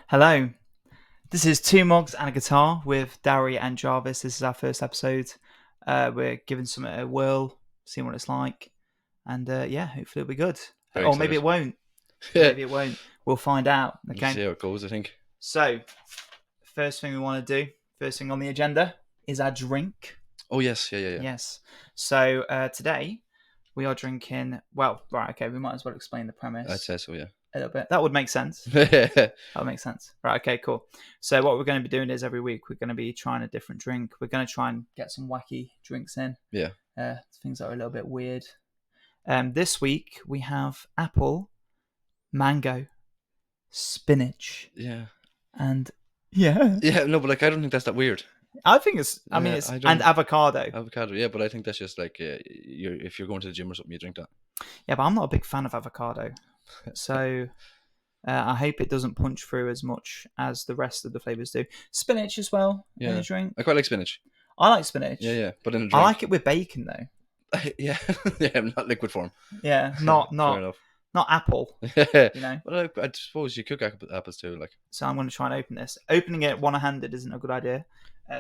Hello, this is Two Mugs and a Guitar with Darry and Jarvis. This is our first episode. We're giving something a whirl, seeing what it's like, and hopefully it'll be good. Very Or maybe excited. it won't. Yeah. Maybe it won't. We'll find out. Let's Okay. see how it goes, I think. So, first thing we want to do, first thing on the agenda, is our drink. Oh, yes. Yeah. Yes. So today we are drinking. Well, right. Okay. We might as well explain the premise I'd say so, yeah. a little bit. That would make sense. Yeah. That would make sense. Right, okay, cool. So what we're going to be doing is every week we're going to be trying a different drink. We're going to try and get some wacky drinks in. Yeah. Things that are a little bit weird. This week we have apple, mango, spinach, and Yeah, no, but I don't think that's that weird. I think it's. I mean, Yeah, it's I don't- and avocado. Avocado, yeah, but I think that's just like if you're going to the gym or something, you drink that. Yeah, but I'm not a big fan of avocado, so I hope it doesn't punch through as much as the rest of the flavors do. Spinach as well in Yeah. a drink. I quite like spinach. I like spinach. Yeah, but in a drink. I like it with bacon though. Yeah, yeah, not liquid form. Yeah, Fair not enough. apple. Yeah. You know. But I suppose you cook apples too, like. So I'm going to try and open this. Opening it one-handed isn't a good idea.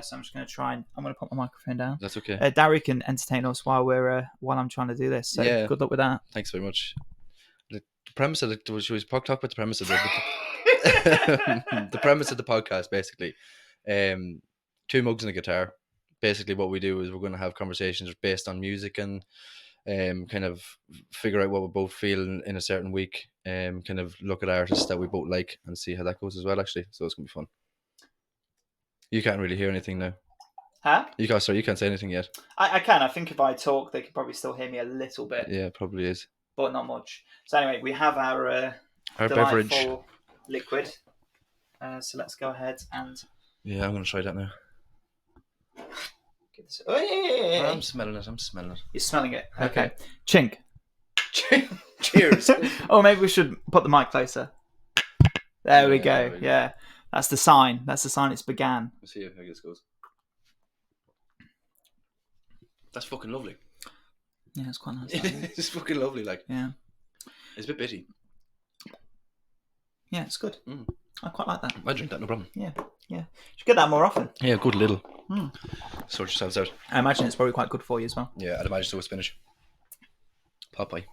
So I'm just going to try and I'm going to put my microphone down. That's okay. Darry can entertain us while I'm trying to do this. So Yeah. good luck with that. Thanks very much. The premise of should we talk about the premise of the the premise of the podcast, basically. Two mugs and a guitar. Basically, what we do is we're going to have conversations based on music and kind of figure out what we both feel in a certain week. Kind of look at artists that we both like and see how that goes as well. Actually, so it's gonna be fun. You can't really hear anything now. Huh? You can't say anything yet. I can. I think if I talk, they can probably still hear me a little bit, Yeah, probably is. but not much. So anyway, we have our Beverage. delightful liquid. So let's go ahead and Yeah, I'm gonna try that now. get this. Oh, yeah. I'm smelling it. You're smelling it. Okay. Chink. Cheers. Oh, maybe we should put the mic closer. There we Yeah, go. there we go. Yeah. That's the sign. That's the sign it's began. Let's see how this goes. That's fucking lovely. Yeah, it's quite nice. that is. It's fucking lovely. Like, Yeah. it's a bit bitty. Yeah, it's good. Mm. I quite like that. I drink that, no problem. Yeah. Should get that more often. Yeah, good little. Mm. Sort yourselves out. I imagine it's probably quite good for you as well. Yeah, I'd imagine so with spinach. Popeye.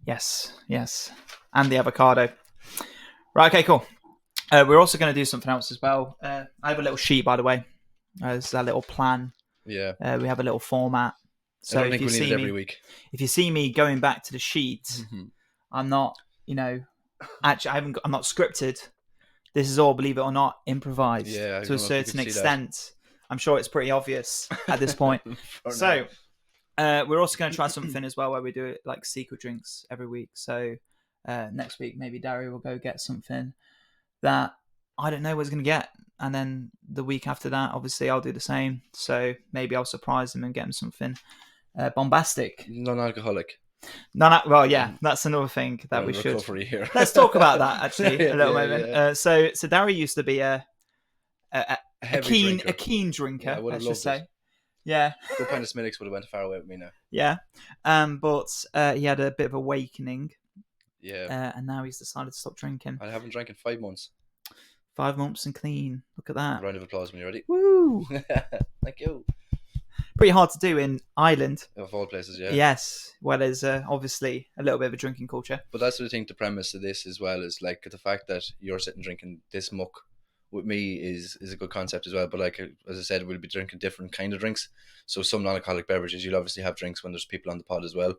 Yes. And the avocado. Right, okay, cool. We're also going to do something else as well. I have a little sheet, by the way. This is our little plan. Yeah. We have a little format. So I don't think we need it every week. if you see me going back to the sheet, I'm not, actually, I'm not scripted. This is all, believe it or not, improvised Yeah, I to don't a know if you certain can see that. extent. I'm sure it's pretty obvious at this point. So, we're also going to try something as well where we do it like secret drinks every week. So, next week, maybe Darry will go get something that I don't know what he's going to get. And then the week after that, obviously, I'll do the same. So, maybe I'll surprise him and get him something bombastic. Non-alcoholic. Well, yeah, that's another thing that we should. Recovery here. Let's talk about that actually a little Yeah, moment. yeah. So Darry used to be a heavy drinker. keen drinker. Yeah, I would have let's just loved say. it. Yeah, Good pint of Smithwick's would have went far away with me now. yeah. But he had a bit of awakening, Yeah. and now he's decided to stop drinking. I haven't drank in 5 months. 5 months and clean. Look at that. Round of applause when you're ready. Woo! Thank you. Pretty hard to do in Ireland. Of all places, yeah. Yes. Well, there's obviously a little bit of a drinking culture. But that's what I think the premise of this as well is like the fact that you're sitting drinking this muck with me is a good concept as well. But like as I said, we'll be drinking different kind of drinks. So some non-alcoholic beverages. You'll obviously have drinks when there's people on the pod as well.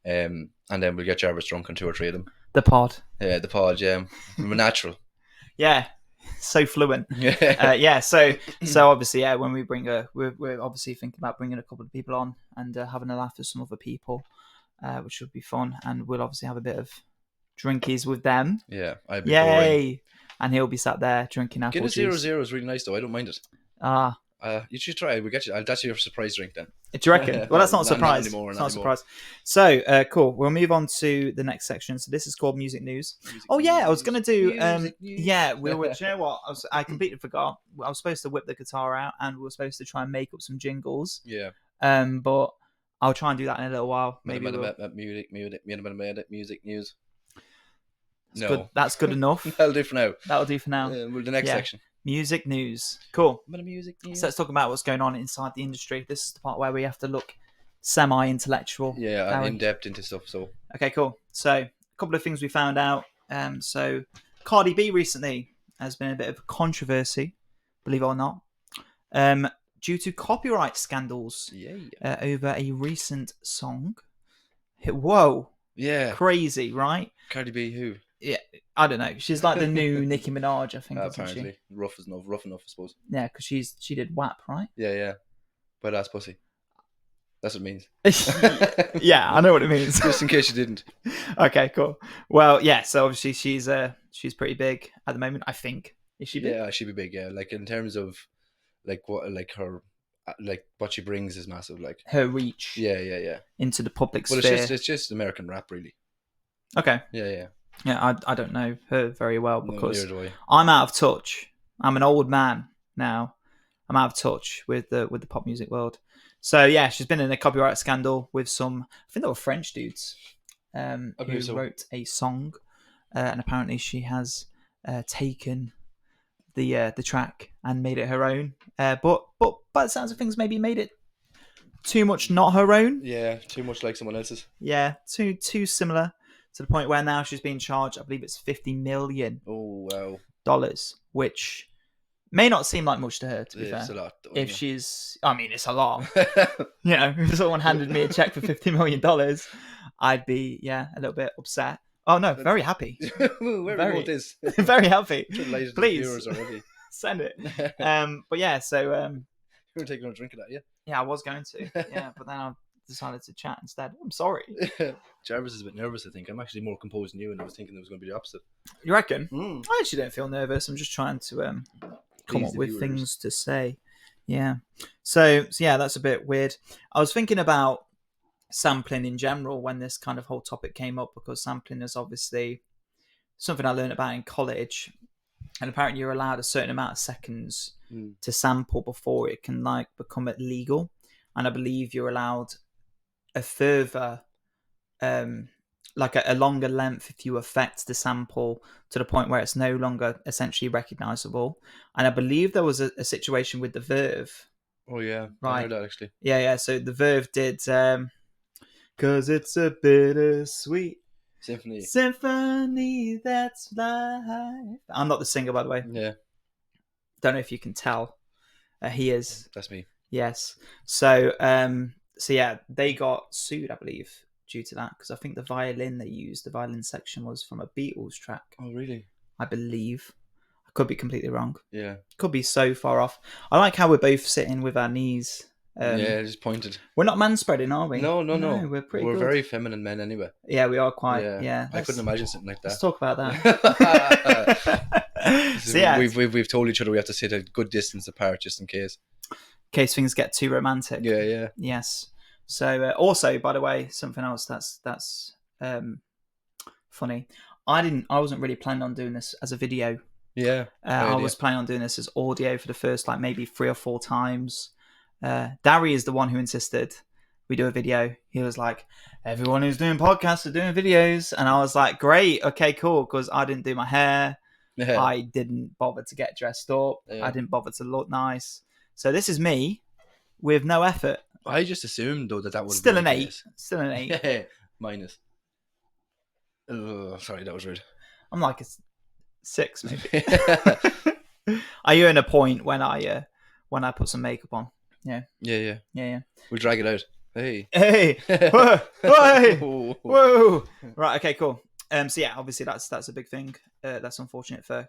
And then we'll get Jarvis drunk on 2 or 3 of them. The pod. Yeah, the pod. Yeah, we're natural. Yeah. So fluent. Yeah. So obviously, yeah, when we we're obviously thinking about bringing a couple of people on and having a laugh with some other people, which should be fun. And we'll obviously have a bit of drinkies with them. Yeah, I'd be boring. Yay! And he'll be sat there drinking apple Get a juice. 0-0 is really nice though. I don't mind it. Ah, You should try it. We'll get you. That's your surprise drink then. do you reckon? Well, that's not a Not surprise. anymore, It's not not a anymore. surprise. So, cool. We'll move on to the next section. So this is called music news. Oh yeah, I was gonna do. Music news. Yeah, we were. Do you know what? I completely forgot. I was supposed to whip the guitar out, and we were supposed to try and make up some jingles. Yeah. But I'll try and do that in a little while. Maybe we'll... music news. That's No. good. That's good enough. That'll do for now. That'll do for now. Well, the next Yeah. section. Music news. Cool. A bit of music news. So let's talk about what's going on inside the industry. This is the part where we have to look semi-intellectual. Yeah, Darren. in depth into stuff. So Okay, cool. So a couple of things we found out. So Cardi B recently has been a bit of a controversy, believe it or not, due to copyright scandals yeah, over a recent song. Whoa, yeah. crazy, right? Cardi B, who? I don't know. She's like the new Nicki Minaj, I think. Isn't Apparently, she? rough enough, I suppose. Yeah, because she did WAP, right? Yeah. But that's pussy. That's what it means. Yeah, I know what it means. Just in case you didn't. Okay, cool. Well, yeah. So obviously she's pretty big at the moment. I think. Is she big? Yeah, she'd be big. Yeah, like in terms of like what she brings is massive. Like Her reach yeah. into the public Well, sphere. it's just American rap, really. Okay. Yeah. Yeah, I don't know her very well No, because neither do I. I'm out of touch. I'm an old man now. I'm out of touch with the pop music world. So yeah, she's been in a copyright scandal with some. I think they were French dudes who wrote a song, and apparently she has taken the track and made it her own. But by the sounds of things, maybe made it too much not her own. Yeah, too much like someone else's. Yeah, too similar to the point where now she's being charged. I believe it's $50 million, Oh wow, which may not seem like much to her. To be it's fair, a lot. Though, if she's, I mean, it's a lot. yeah. You know, if someone handed me a check for $50 million, I'd be a little bit upset. Oh no, very happy, Where Very- we want this? very happy. Please, Please. viewers already. Send it. You But yeah, so were taking a drink of that, yeah, I was going to, yeah, but then I decided to chat instead. I'm sorry. yeah. Jarvis is a bit nervous. I think I'm actually more composed than you, and I was thinking it was going to be the opposite. You reckon? Mm. I actually don't feel nervous. I'm just trying to come Please up the with viewers. things to say. Yeah. So yeah, that's a bit weird. I was thinking about sampling in general when this kind of whole topic came up, because sampling is obviously something I learned about in college, and apparently you're allowed a certain amount of seconds to sample before it can like become illegal, and I believe you're allowed a further like a longer length if you affect the sample to the point where it's no longer essentially recognizable. And I believe there was a situation with the Verve. Oh yeah, I Right. heard that actually. Yeah. So the Verve did "'Cause It's a Bittersweet Symphony That's Life." I'm not the singer, by the way. Yeah, Don't know if you can tell. He is. that's me. Yes. So yeah, they got sued, I believe, due to that, because I think the violin they used, the violin section, was from a Beatles track, Oh really? I believe. I could be completely wrong. Yeah. Could be so far off. I like how we're both sitting with our knees. Yeah, just pointed. We're not manspreading, are we? No. We're pretty We're good. very feminine men anyway. Yeah, we are quite. Yeah. I couldn't imagine something like Let's that. talk about that. So yeah, we've told each other we have to sit a good distance apart just in case. in case things get too romantic. Yeah. Yes. So also, by the way, something else that's funny. I wasn't really planning on doing this as a video. Yeah. I was planning on doing this as audio for the first like maybe 3 or 4 times. Darry is the one who insisted we do a video. He was like, everyone who's doing podcasts are doing videos, and I was like, great, okay, cool, because I didn't do my hair. Yeah. I didn't bother to get dressed up. Yeah. I didn't bother to look nice. So this is me with no effort. I just assumed though that was Still an 8. Still an 8. Yeah, minus. Oh, sorry, that was rude. I'm like a 6 maybe. I earn a point when I put some makeup on. Yeah. Yeah. We'll drag it out. Hey. Hey. Whoa. Whoa. Whoa. Whoa. Right. Okay. Cool. So yeah, obviously that's a big thing. That's unfortunate for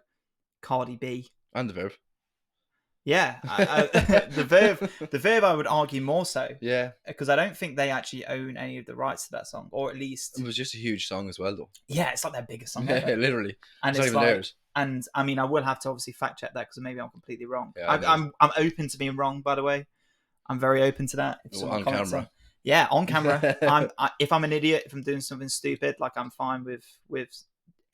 Cardi B. And the verb. Yeah. The Verve I would argue more so, Yeah. because I don't think they actually own any of the rights to that song, or at least It was just a huge song as well, though. yeah, it's like their biggest song Yeah, ever. literally. And It's not it's even like, theirs. and I mean, I will have to obviously fact check that because maybe I'm completely wrong. Yeah, I'm open to being wrong, by the way. I'm very open to that. If someone On comments camera. yeah, on camera. If I'm an idiot, if I'm doing something stupid, like I'm fine with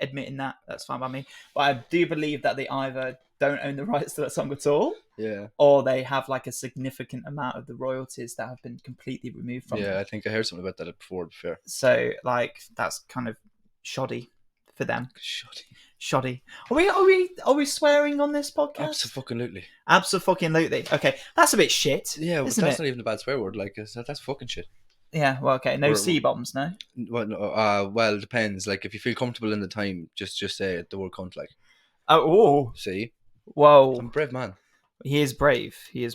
admitting that. That's fine by me. But I do believe that they either don't own the rights to that song at all, Yeah. or they have like a significant amount of the royalties that have been completely removed from Yeah, them. I think I heard something about that before, to be fair. So like that's kind of shoddy for them. Shoddy. Shoddy. Are we swearing on this podcast? Absolutely. Absolutely. Okay, that's a bit shit. Yeah, but isn't that's it? not even a bad swear word. Like that's fucking shit. Yeah. Well, okay. No We're- C bombs. No. Well, it depends. Like if you feel comfortable in the time, just say the word cunt. Like, Oh. see, Whoa. I'm a brave man. He is brave. All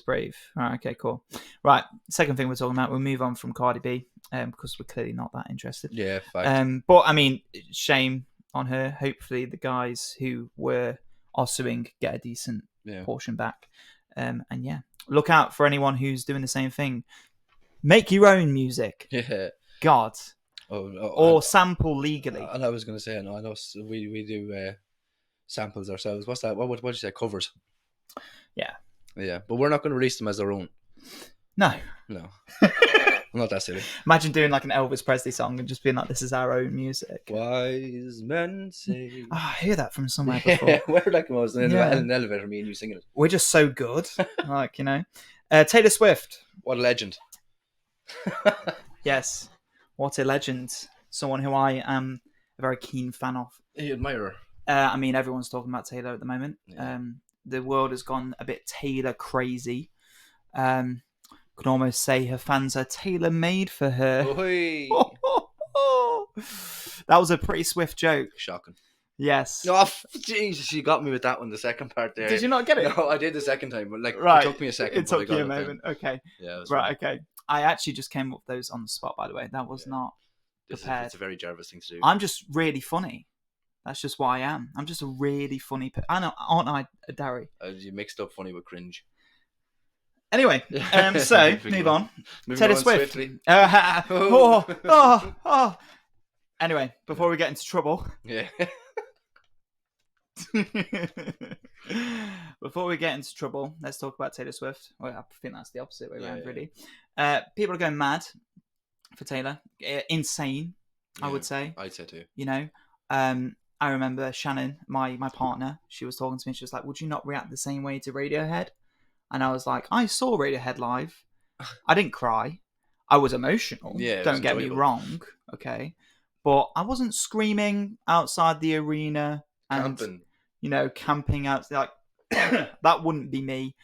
right, okay, cool. Right, second thing we're talking about, we'll move on from Cardi B because we're clearly not that interested. Yeah, fact. But I mean, shame on her. Hopefully, the guys who are suing get a decent portion back. And yeah, look out for anyone who's doing the same thing. Make your own music. Yeah. God. Or sample legally. And I was going to say, I know we do samples ourselves. What's that? What did you say? Covers. Yeah. Yeah, but we're not going to release them as our own. No. I'm not that silly. Imagine doing like an Elvis Presley song and just being like, this is our own music. Wise men say. Oh, I hear that from somewhere before. Yeah, where did that come out? In an elevator, me and you singing it. We're just so good. Like, Taylor Swift. What a legend. Yes. What a legend. Someone who I am a very keen fan of. You admire her. I mean, everyone's talking about Taylor at the moment. Yeah. The world has gone a bit Taylor crazy. Could almost say her fans are tailor-made for her. That was a pretty Swift joke. Shocking. Yes. Oh, Jesus, you got me with that one, the second part there. Did you not get it? No, I did the second time, but right. It took me a second. It took you a moment. Okay. Yeah. Right, okay. I actually just came up with those on the spot, by the way. That was not prepared. It's a very Jarvis thing to do. I'm just really funny. That's just why I am. I'm just a really funny I know, aren't I, Darry? You mixed up funny with cringe. Anyway, so move on. Taylor Swift. Anyway, before we get into trouble. Yeah. Before we get into trouble, let's talk about Taylor Swift. Well, I think that's the opposite way around, really. People are going mad for Taylor. Insane, I would say. I'd say too. I remember Shannon, my partner, she was talking to me. She was like, would you not react the same way to Radiohead? And I was like, I saw Radiohead live. I didn't cry. I was emotional. Yeah, don't get me wrong. Okay. But I wasn't screaming outside the arena and, camping out. Like, that wouldn't be me.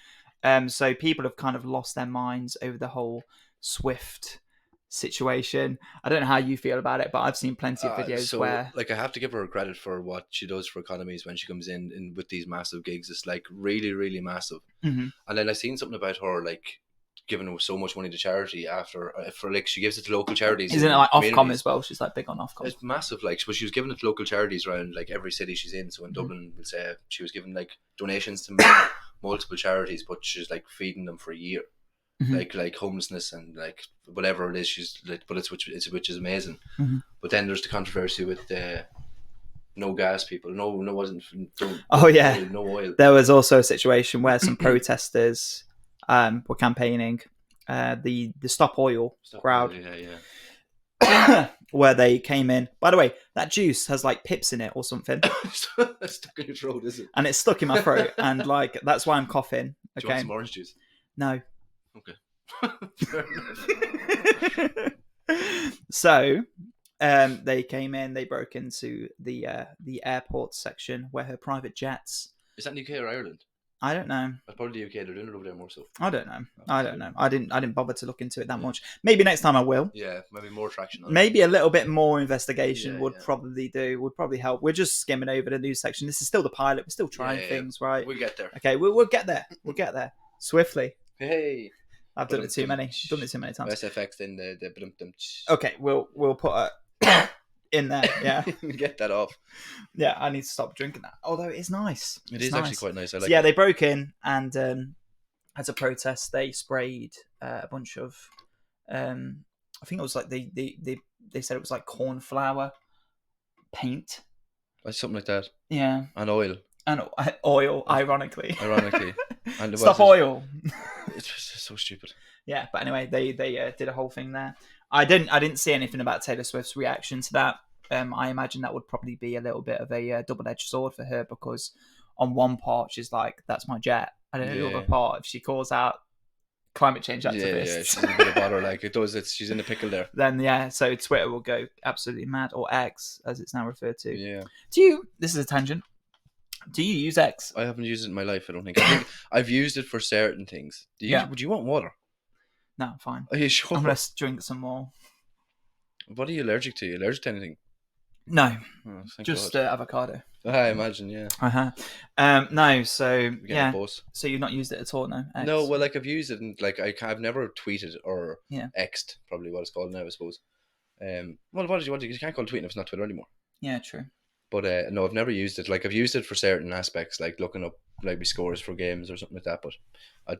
So people have kind of lost their minds over the whole Swift situation. I don't know how you feel about it, but I've seen plenty of videos where... Like, I have to give her credit for what she does for economies when she comes in with these massive gigs. It's, like, really, really massive. Mm-hmm. And then I seen something about her, like, giving so much money to charity after... she gives it to local charities. Isn't it, like, Ofcom as well? She's, like, big on Ofcom. It's massive, like, but she was giving it to local charities around, like, every city she's in. So in Dublin, we'll say she was giving, like, donations to multiple charities, but she's, like, feeding them for a year. Mm-hmm. Like homelessness and like whatever it is, she's like, but which is amazing. Mm-hmm. But then there's the controversy with no gas people. No no oil. There was also a situation where some protesters were campaigning the Stop Oil crowd. Yeah. Where they came in. By the way, that juice has like pips in it or something. It's stuck in your throat, is it? And it's stuck in my throat, and like that's why I'm coughing. Okay. Do you want some orange juice? No. Okay. So, they came in. They broke into the airport section where her private jets. Is that in the UK or Ireland? I don't know. That's probably the UK. They're doing it over there more so. I don't know. I didn't bother to look into it that much. Maybe next time I will. Yeah, maybe more traction. Maybe a little bit more investigation would probably help. We're just skimming over the news section. This is still the pilot. We're still trying things, right? We'll get there. Okay, we'll get there. We'll get there swiftly. Hey. I've done it too many times. SFX in the Okay, we'll put it in there. Yeah, get that off. Yeah, I need to stop drinking that. Although it is nice. It is actually quite nice. I like. So, they broke in and as a protest, they sprayed a bunch of. I think it was like they said it was like corn flour paint. Something like that. Yeah. And oil. And oil, ironically. And Stop oil. It's just so stupid. Yeah, but anyway, they did a whole thing there. I didn't see anything about Taylor Swift's reaction to that. I imagine that would probably be a little bit of a double-edged sword for her, because on one part she's like, "That's my jet," and then the other part, if she calls out climate change Yeah, activists. she's in a bit of bother. Like it does. She's in a pickle there. Then yeah, so Twitter will go absolutely mad, or X as it's now referred to. Yeah. This is a tangent. Do you use X? I haven't used it in my life. I don't think. I think I've used it for certain things. Would you want water? No, I'm fine. Are you sure? I'm gonna drink some more. What are you allergic to? Are you allergic to anything? No, Oh, just avocado. I imagine, yeah. No, so yeah. Both. So you've not used it at all, no? X? No, well, like I've used it, and like I've never tweeted or Yeah. X'd, probably what it's called now, I suppose. Well, you can't call it tweeting if it's not Twitter anymore. Yeah, true. But no, I've never used it. Like I've used it for certain aspects, like looking up like my scores for games or something like that. But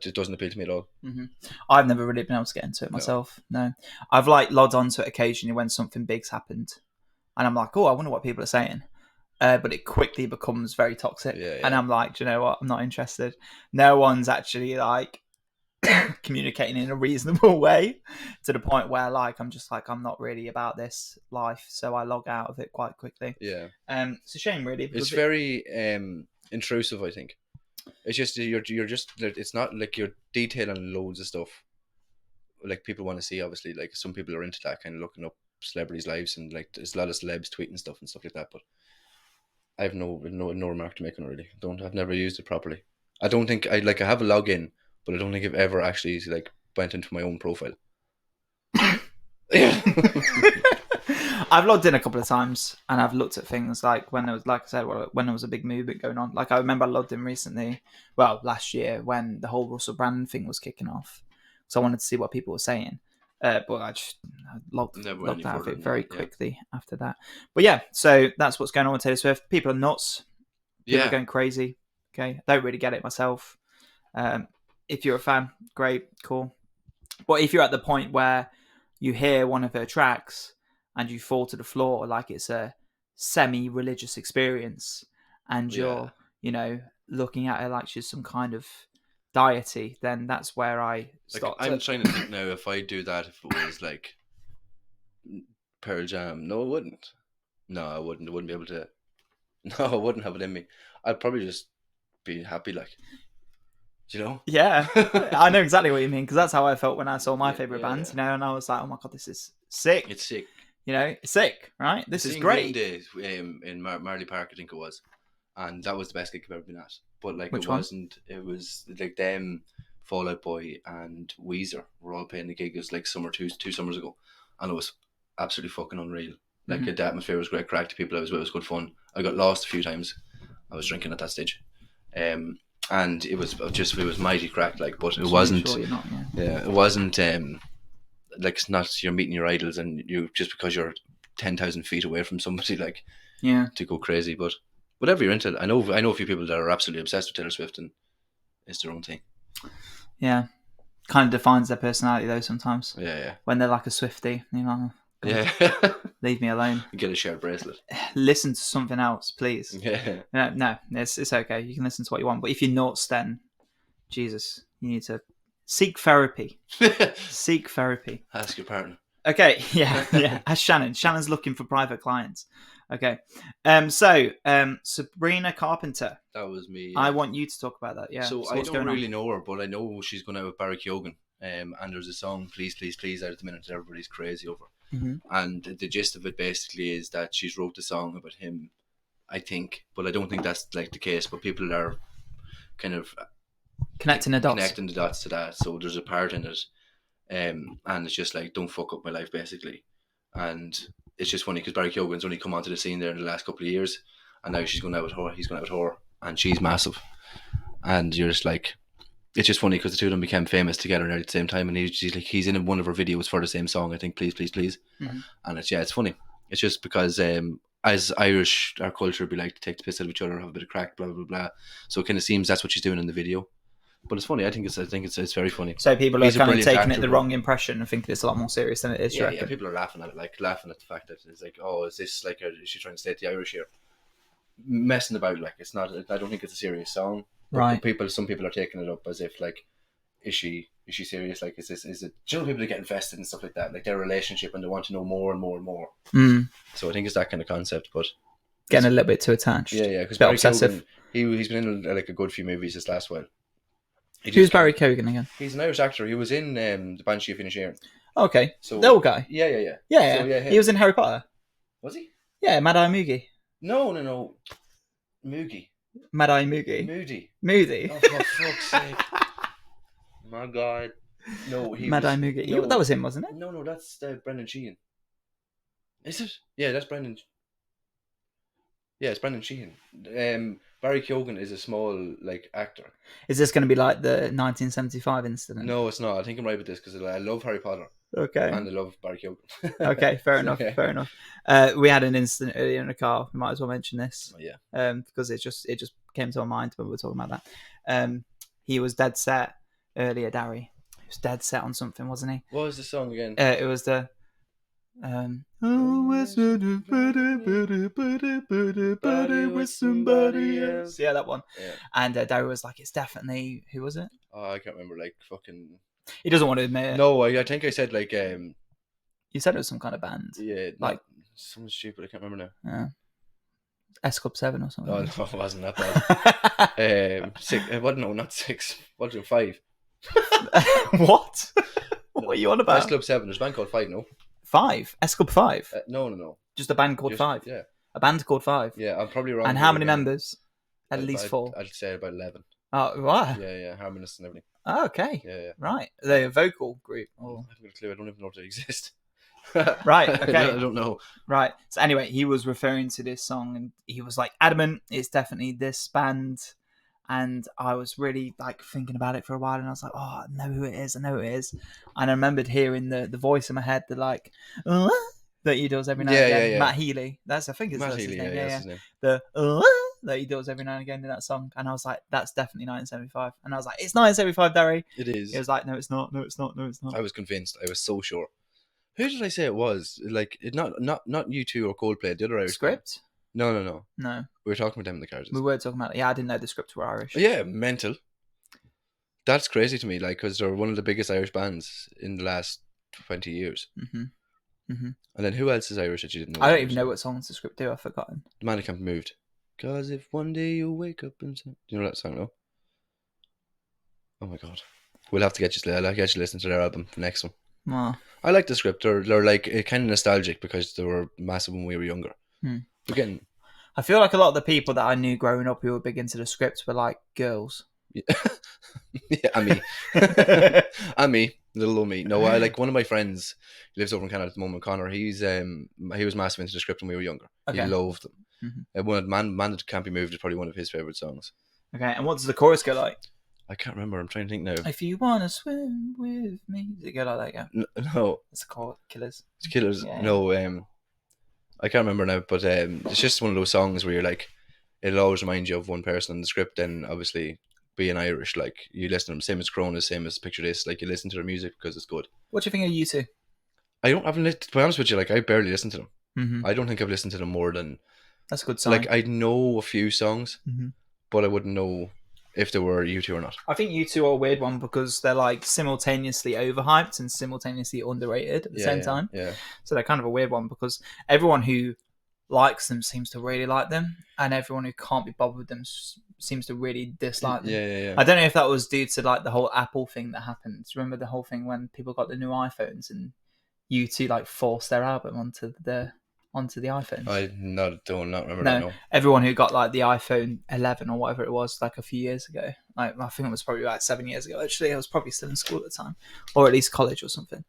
it doesn't appeal to me at all. Mm-hmm. I've never really been able to get into it myself. No. I've like logged onto it occasionally when something big's happened, and I'm like, oh, I wonder what people are saying. But it quickly becomes very toxic, and I'm like, do you know what? I'm not interested. No one's actually like communicating in a reasonable way to the point where like I'm just like I'm not really about this life, so I log out of it quite quickly. Yeah. It's a shame, really. It's very intrusive, I think. It's just you're just, it's not like you're detailing loads of stuff like people want to see. Obviously, like some people are into that kind of looking up celebrities' lives, and like there's a lot of celebs tweeting stuff and stuff like that. But I have no remark to make on it, really. I've never used it properly. I don't think I have a login, but I don't think I've ever actually like went into my own profile. Yeah. I've logged in a couple of times and I've looked at things like when there was, like I said, when there was a big movement going on. Like I remember I logged in recently, last year when the whole Russell Brand thing was kicking off. So I wanted to see what people were saying. But I just logged out of it very quickly after that. But yeah, so that's what's going on with Taylor Swift. People are nuts. People are going crazy. Okay, I don't really get it myself. If you're a fan, great, cool. But if you're at the point where you hear one of her tracks and you fall to the floor like it's a semi-religious experience, and you're, looking at her like she's some kind of deity, then that's where I start. I'm trying to think now if I do that, if it was like Pearl Jam. No, I wouldn't. No, I wouldn't. I wouldn't be able to. No, I wouldn't have it in me. I'd probably just be happy, like, you know? Yeah, I know exactly what you mean, because that's how I felt when I saw my favourite band, and I was like, oh my God, this is sick. It's sick. It's sick, right? This is great. Green Day in Marley Park, I think it was. And that was the best gig I've ever been at. But like, it was like them, Fall Out Boy and Weezer were all playing the gig. It was like two summers ago. And it was absolutely fucking unreal. Like, the atmosphere was great crack to people I was with. It was good fun. I got lost a few times. I was drinking at that stage. And it was mighty crack, like, but it wasn't. Sure you're not, yeah, it wasn't. Like, it's not you're meeting your idols and you just because you're 10,000 feet away from somebody, like, to go crazy. But whatever you're into, I know a few people that are absolutely obsessed with Taylor Swift, and it's their own thing. Yeah, kind of defines their personality though. Sometimes. Yeah. When they're like a Swiftie, yeah. Leave me alone. Get a shared bracelet. Listen to something else, please. Yeah. No, it's okay. You can listen to what you want, but if you're nuts, then Jesus, you need to seek therapy. Seek therapy. Ask your partner. Okay, yeah. Ask Shannon. Shannon's looking for private clients. Okay. So Sabrina Carpenter. That was me. I want you to talk about that. Yeah. So I don't really know her, but I know she's going out with Barry Keoghan. And there's a song, Please, Please, Please, out at the minute that everybody's crazy over. Mm-hmm. And the gist of it basically is that she's wrote a song about him, I think, but I don't think that's like the case. But people are kind of connecting the dots to that. So there's a part in it, and it's just like, don't fuck up my life, basically. And it's just funny because Barry Keoghan's only come onto the scene there in the last couple of years, and now she's going out with her. He's going out with her, and she's massive. And you're just like, it's just funny because the two of them became famous together at the same time, and he's in one of her videos for the same song, I think, Please, Please, Please. Mm-hmm. And it's funny. It's just because as Irish, our culture, we like to take the piss out of each other, have a bit of crack, blah blah blah. So it kind of seems that's what she's doing in the video, but it's funny. I think it's very funny. So people are kind of taking it the wrong impression and thinking it's a lot more serious than it is. Yeah, people are laughing at it, like laughing at the fact that it's like, oh, is this like, is she trying to slate the Irish here? Messing about, like, it's not. I don't think it's a serious song. Right. Some people are taking it up as if like, is she serious? Like, is it? People that get invested and stuff like that, like their relationship, and they want to know more and more and more. So I think it's that kind of concept, but getting a little bit too attached. Yeah, because obsessive. He's been in like a good few movies this last while. He Who's just Barry Keoghan again? He's an Irish actor. He was in the Banshee of Inisherin. Okay, So the old guy. Yeah. Yeah, So, yeah, he was in Harry Potter. Was he? Yeah, Mad Eye Moogie. No. Moogie. Mad Eye Moogie. Moody. Moody. Oh, for fuck's sake. My God. No, he Mad was... Eye Moogie. No, That was him, wasn't it? No, that's Brendan Sheehan. Is it? Yeah, that's Brendan. Yeah, it's Brendan Sheehan. Barry Keoghan is a small actor. Is this going to be like the 1975 incident? No, it's not. I think I'm right with this because I love Harry Potter Okay. and I love Barry Keoghan. Okay, fair enough. Yeah. Fair enough. We had an incident earlier in the car. We might as well mention this. Oh, yeah. Because it just came to our mind when we were talking about that. He was dead set earlier, Darry. He was dead set on something, wasn't he? What was the song again? It was the. With somebody else. Yeah, that one. Yeah. And Darry was like, "It's definitely who was it?" Oh, I can't remember. Fucking. He doesn't want to admit it. No, I think I said You said it was some kind of band. Yeah, like something stupid. I can't remember now. Yeah. S Club 7 or something. Oh no, it wasn't that bad. 6. What? No, not 6. What? 5. What? What are you on about? S Club 7. There's a band called 5. No. 5? S Club 5? No. Just a band called 5? Yeah. A band called 5? Yeah, I'm probably wrong. And how many members? At least 4? I'd say about 11. Oh, wow. Yeah, harmonists and everything. Oh, okay. Yeah. Right. Are they a vocal group? Or... I haven't got a clue. I don't even know if they exist. Right, okay. I don't know. Right. So anyway, he was referring to this song and he was adamant it's definitely this band. And I was really thinking about it for a while and I was like, oh, I know who it is. And I remembered hearing the voice in my head, that he does every now and again. Yeah. Matt Healy. I think it's Matt his Healy, name. that's his name. The that he does every now and again in that song. And I was like, that's definitely 1975. And I was like, it's 1975, Darry. It is. He was like, no, it's not. I was convinced. I was so sure. Who did I say it was? Not U2 or Coldplay. The other Irish Script? No. No. We were talking about them in the car. We were talking about it. Yeah, I didn't know the Script were Irish. Yeah, mental. That's crazy to me, because they're one of the biggest Irish bands in the last 20 years. Mm-hmm. Mm-hmm. And then who else is Irish that you didn't know? I don't even know what songs the Script do. I've forgotten. The Man Who Can't Be Moved. Cause if one day you wake up and... Do you know that song, no? Oh my God. We'll have to get you... I'll get you to listen to their album, the next one. Oh. I like the Script. They're kind of nostalgic because they were massive when we were younger. Again, I feel like a lot of the people that I knew growing up who were big into the Script were girls. Yeah, and me. And me. Little old me. No, I one of my friends, he lives over in Canada at the moment, Connor. He was massive into the Script when we were younger. Okay. He loved them. Mm-hmm. Man That Can't Be Moved is probably one of his favourite songs. Okay, and what does the chorus go like? I can't remember. I'm trying to think now. If you want to swim with me. Does it go like that? Yeah? No. It's called Killers. It's Killers. Yeah. No, I can't remember now, but it's just one of those songs where you're it'll always remind you of one person in the Script, and obviously being Irish, you listen to them, same as Cronus, same as Picture This, you listen to their music because it's good. What do you think of U2? To be honest with you, I barely listen to them. Mm-hmm. I don't think I've listened to them more than... That's a good sign. I know a few songs, mm-hmm. but I wouldn't know if they were U2 or not. I think U2 are a weird one because they're simultaneously overhyped and simultaneously underrated at the same time. Yeah. So they're kind of a weird one because everyone who likes them seems to really like them, and everyone who can't be bothered with them seems to really dislike them. Yeah. I don't know if that was due to the whole Apple thing that happened. Do you remember the whole thing when people got the new iPhones and U2 forced their album onto the iPhone? I don't remember no, that. No, everyone who got the iPhone 11 or whatever it was a few years ago. I think it was probably 7 years ago. Actually, I was probably still in school at the time, or at least college or something.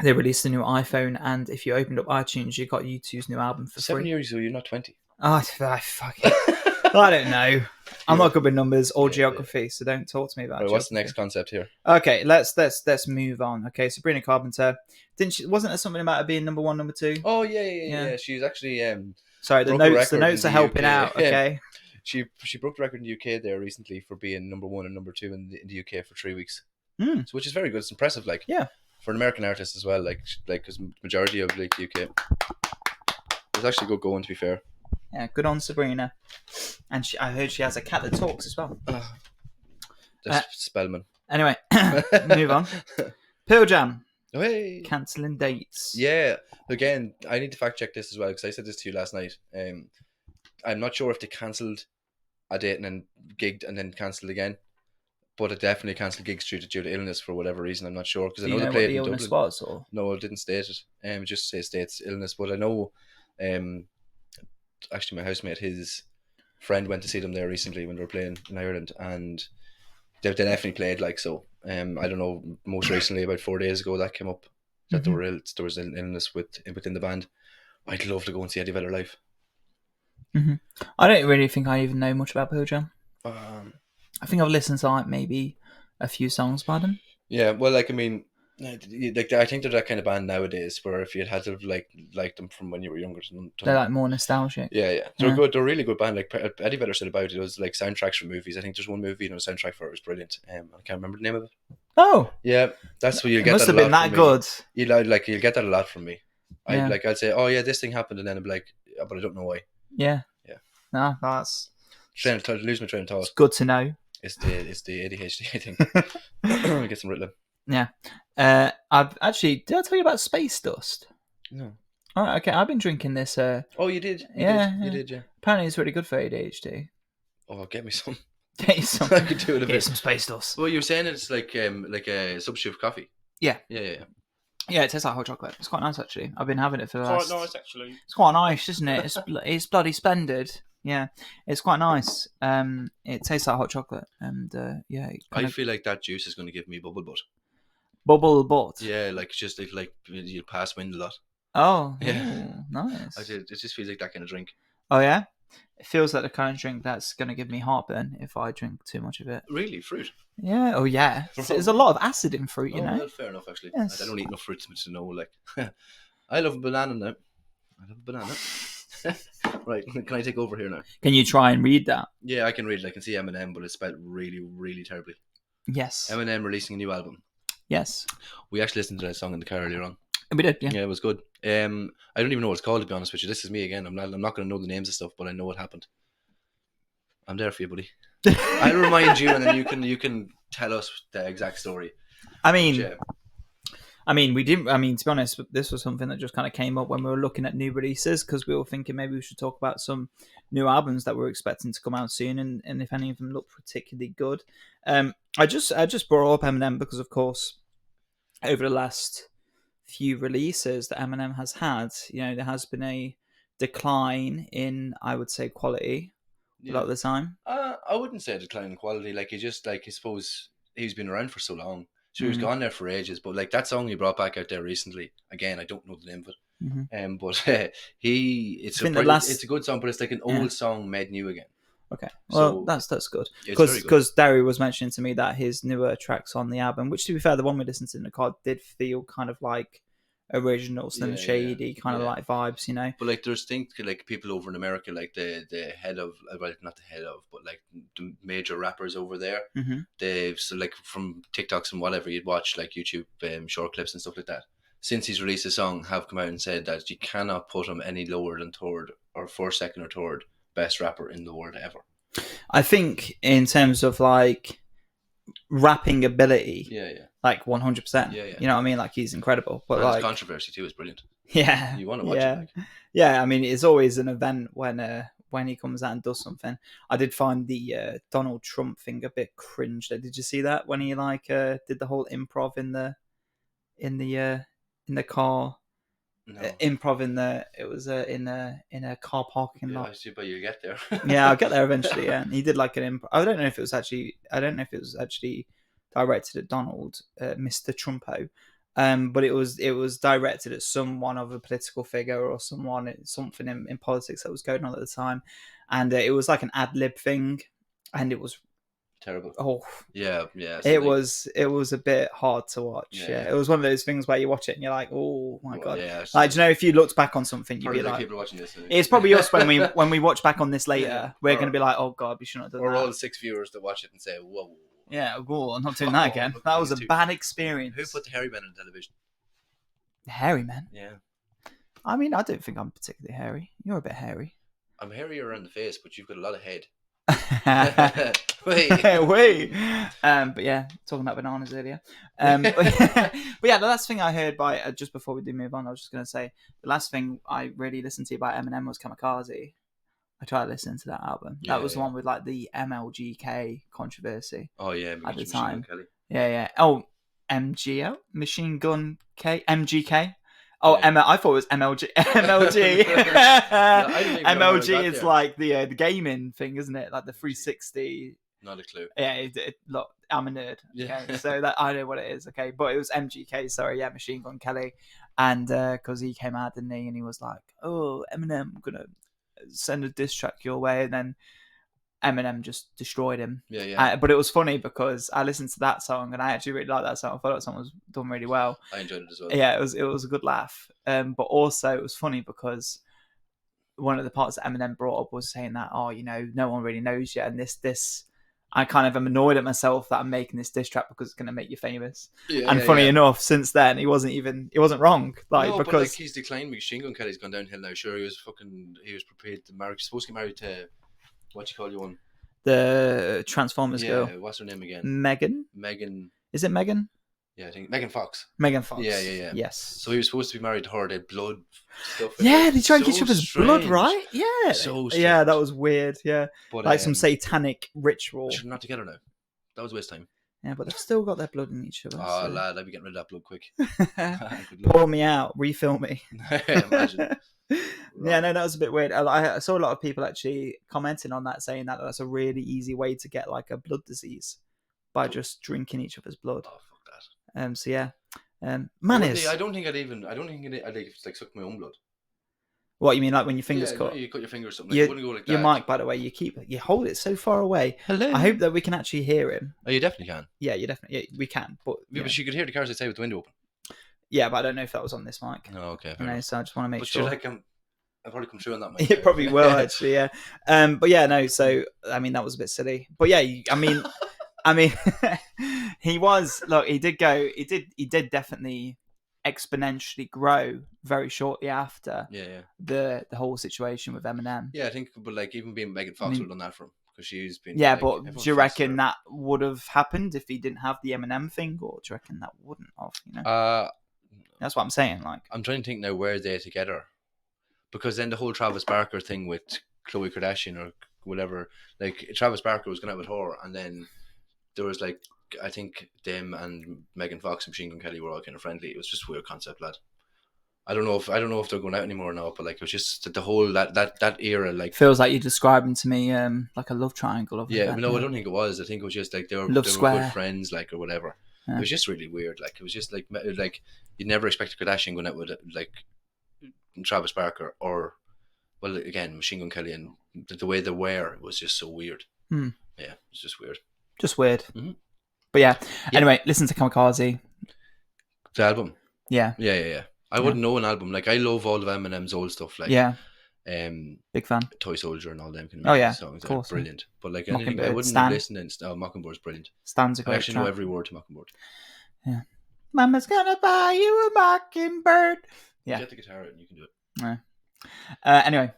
They released a new iPhone, and if you opened up iTunes, you got U2's new album for 7 free. years ago, you're not 20. Oh, fuck it. I don't know. I'm not good with numbers or geography, so don't talk to me about it. What's the next concept here? Okay, let's move on. Okay, Sabrina Carpenter, wasn't there something about her being number 1, number 2? Oh yeah. She's actually sorry, the notes are helping out. Okay, she broke the record in the UK there recently for being number 1 and number 2 in the UK for 3 weeks. So, which is very good. It's impressive. Yeah. For an American artist as well, because majority of the UK, it's actually good going, to be fair. Yeah, good on Sabrina. And I heard she has a cat that talks as well. That's Spellman. Anyway, move on. Pearl Jam. Oh, hey. Cancelling dates. Yeah. Again, I need to fact check this as well because I said this to you last night. I'm not sure if they cancelled a date and then gigged and then cancelled again. But it definitely cancelled gigs due to illness for whatever reason. I'm not sure because I Do know you they know what played the in illness Dublin. was? Or No, it didn't state it. It just states illness. But I know, actually, my housemate, his friend went to see them there recently when they were playing in Ireland, and they definitely played like so. I don't know. Most recently, about 4 days ago, that came up that there was an illness within the band. I'd love to go and see Eddie Vedder live. I don't really think I even know much about Pearl Jam. Um, I think I've listened to like maybe a few songs by them. Yeah, well, like I mean, like I think they're that kind of band nowadays where if you had to like them from when you were younger, They're like more nostalgic. yeah, they're good. They're a really good band. Like Eddie Vedder said about it, it was like soundtracks for movies. I think there's one movie, a soundtrack for it was brilliant. I can't remember the name of it. Oh, Yeah, that's what you'll it get. must that have been a lot that from me. good. You'll get that a lot from me. Yeah. I'd say, oh yeah, this thing happened, and then I'd be like, yeah, but I don't know why. Yeah. Yeah. No, that's Lose my train of thought. it's good to know. It's the ADHD, I think. Get some Ritalin. Yeah. I've actually did I tell you about Space Dust? No. All right, okay. I've been drinking this. Oh, you did. You did. Yeah. Apparently, it's really good for ADHD. Oh, get me some. Get you some. I could do it a bit. Some Space Dust. Well, you're saying it's like a substitute of coffee. Yeah. Yeah. Yeah, it tastes like hot chocolate. It's quite nice actually. I've been having it for the last. Quite nice actually. It's quite nice, isn't it? It's bloody splendid. Yeah, it's quite nice. It tastes like hot chocolate, and yeah. I feel like that juice is going to give me bubble butt. Bubble butt. Yeah, like just like you'll pass wind a lot. Oh, yeah, nice. It just feels like that kind of drink. Oh yeah, it feels like the kind of drink that's going to give me heartburn if I drink too much of it. Really, fruit? Yeah. Oh yeah. There's a lot of acid in fruit, you know. Well, fair enough, actually. Yes. I don't eat enough fruit to know. Like, I love a banana now. I love a banana. Right, can I take over here now? Can you try and read that? Yeah, I can read it. I can see Eminem, but it's spelled really, really terribly. Yes. Eminem releasing a new album. Yes. We actually listened to that song in the car earlier on. We did, yeah. Yeah, it was good. I don't even know what it's called, to be honest with you. This is me again. I'm not going to know the names of stuff, but I know what happened. I'm there for you, buddy. I'll remind you, and then you can tell us the exact story. I mean, we didn't. I mean, to be honest, this was something that just kind of came up when we were looking at new releases because we were thinking maybe we should talk about some new albums that we're expecting to come out soon, and if any of them look particularly good. I just brought up Eminem because, of course, over the last few releases that Eminem has had, there has been a decline in, I would say, quality a lot of the time. I wouldn't say a decline in quality. Like, he just, like, I suppose he's been around for so long. So he was gone there for ages. But, like, that song he brought back out there recently, again, I don't know the name of it. But it's a good song, but it's like an old song made new again. Okay, well, so, that's good. Because Derry was mentioning to me that his newer tracks on the album, which to be fair, the one we listened to in the car did feel kind of like original Slim Shady kind of like vibes, But like there's things like people over in America, like the head of, well, not the head of, but like the major rappers over there, they've, so like from TikToks and whatever you'd watch, like YouTube short clips and stuff like that, since he's released a song, have come out and said that you cannot put him any lower than third or first, second or third best rapper in the world ever. I think in terms of like rapping ability, like 100%. You know what I mean? Like he's incredible, but like controversy too is brilliant. Yeah, you want to watch it. Like. Yeah. I mean, it's always an event when he comes out and does something. I did find the Donald Trump thing a bit cringe. Did you see that when he did the whole improv in the car? No. Improv in a car parking lot. I see, but you get there. Yeah, I'll get there eventually. Yeah, and he did like an improv. I don't know if it was actually directed at Donald, Mr. Trumpo, but it was directed at someone of a political figure or something in politics that was going on at the time, and it was like an ad lib thing, and it was terrible. Oh, yeah. It was a bit hard to watch. Yeah, it was one of those things where you watch it and you're like, oh my god. Yeah, like, if you looked back on something, you'd be like, people watching this. It's probably us when we watch back on this later. We're going to be like, oh god, we shouldn't have done that. Or all 6 viewers that watch it and say, whoa. Yeah, whoa, I'm not doing that again. That was a bad experience. Who put the hairy men on television? The hairy men? Yeah. I mean, I don't think I'm particularly hairy. You're a bit hairy. I'm hairier around the face, but you've got a lot of head. Wait. But yeah, talking about bananas earlier. But yeah, the last thing I heard by just before we do move on, I was just going to say the last thing I really listened to by Eminem was Kamikaze. I tried listening to that album. Yeah, That was the yeah. one with like the MLGK controversy Oh yeah, at the Machine Gun time. Kelly. Yeah. Oh, MGL, Machine Gun K, MGK. Oh, Yeah. I thought it was MLG. MLG. I didn't even know how I MLG got is there. like the gaming thing, isn't it? Like the 360. Not a clue. Yeah, look, I'm a nerd. Yeah. Okay, so that I know what it is. Okay, but it was MGK. Sorry, yeah, Machine Gun Kelly, and because he came out, didn't he? And he was like, "Oh, Eminem, I'm gonna send a diss track your way," and then Eminem just destroyed him. Yeah. But it was funny because I listened to that song and I actually really liked that song. I thought that song was done really well. I enjoyed it as well. Yeah, it was a good laugh. But also it was funny because one of the parts that Eminem brought up was saying that, oh, no one really knows yet, and this I kind of am annoyed at myself that I'm making this diss track because it's going to make you famous. Yeah, And funny enough, since then he wasn't wrong. Like, no, because but like he's declined. Machine Gun Kelly's gone downhill now. Sure, he was prepared to marry. He's supposed to get married to what you call you one. the Transformers girl, What's her name again? Megan. Is it Megan? Yeah, I think Megan Fox. Megan Fox. Yeah. Yes. So he was supposed to be married to her. They had blood stuff. Yeah, they tried to get each So other's blood, strange. right? Yeah. So yeah, strange. that was weird. Yeah, But, like some satanic ritual. They're not together now. That was a waste of time. Yeah, but they've still got their blood in each other. Oh, so. lad, I'd be getting rid of that blood quick. Pour me out, refill me. Imagine. Yeah, no, that was a bit weird. I saw a lot of people actually commenting on that, saying that that's a really easy way to get like a blood disease by just drinking each other's blood. Oh, fuck that. So yeah, I don't think I'd like suck my own blood. What you mean, like when your fingers cut? You cut your finger or something. Like, wouldn't go like that. Your mic, by the way, you hold it so far away. Hello. I hope that we can actually hear him. Oh, you definitely can. Yeah, we can. But Yeah, but you could hear the cars outside with the window open. Yeah, but I don't know if that was on this mic. Oh, okay. So I just want to make but sure. But I'll probably come through on that mic. It probably will actually, yeah. But yeah, no. So I mean, that was a bit silly. But yeah, I mean, he was. Look, he did go. He did definitely exponentially grow very shortly after. Yeah. The whole situation with Eminem. Yeah, I think, but like even being Megan Fox would have done that for him because she's been. Yeah, like, but do you reckon that would have happened if he didn't have the Eminem thing, or do you reckon that wouldn't have? That's what I'm saying. Like, I'm trying to think now where they're together, because then the whole Travis Barker thing with Khloe Kardashian or whatever, like Travis Barker was going out with her, and then there was like I think them and Megan Fox and Machine Gun Kelly were all kind of friendly. It was just a weird concept, lad. I don't know if they're going out anymore now, but like it was just the whole that era, like feels like you're describing to me like a love triangle of I don't think it was. I think it was just like they were good friends, like or whatever. Yeah. It was just really weird. Like it was just like you'd never expect a Kardashian going out with like Travis Barker or again Machine Gun Kelly, and the way they were was just so weird. Yeah, it was just weird. Just weird. Mm-hmm. But yeah. Anyway, listen to Kamikaze. The album. Yeah. I wouldn't know an album. Like I love all of Eminem's old stuff. Like big fan. Toy Soldier and all them kind of songs. Of course, brilliant. But like anything, I wouldn't listen to Mockingbird's brilliant. Stan's a great I actually know every word to Mockingbird. Yeah. Mama's gonna buy you a mockingbird. Yeah. Get the guitar out and you can do it. Yeah. Anyway,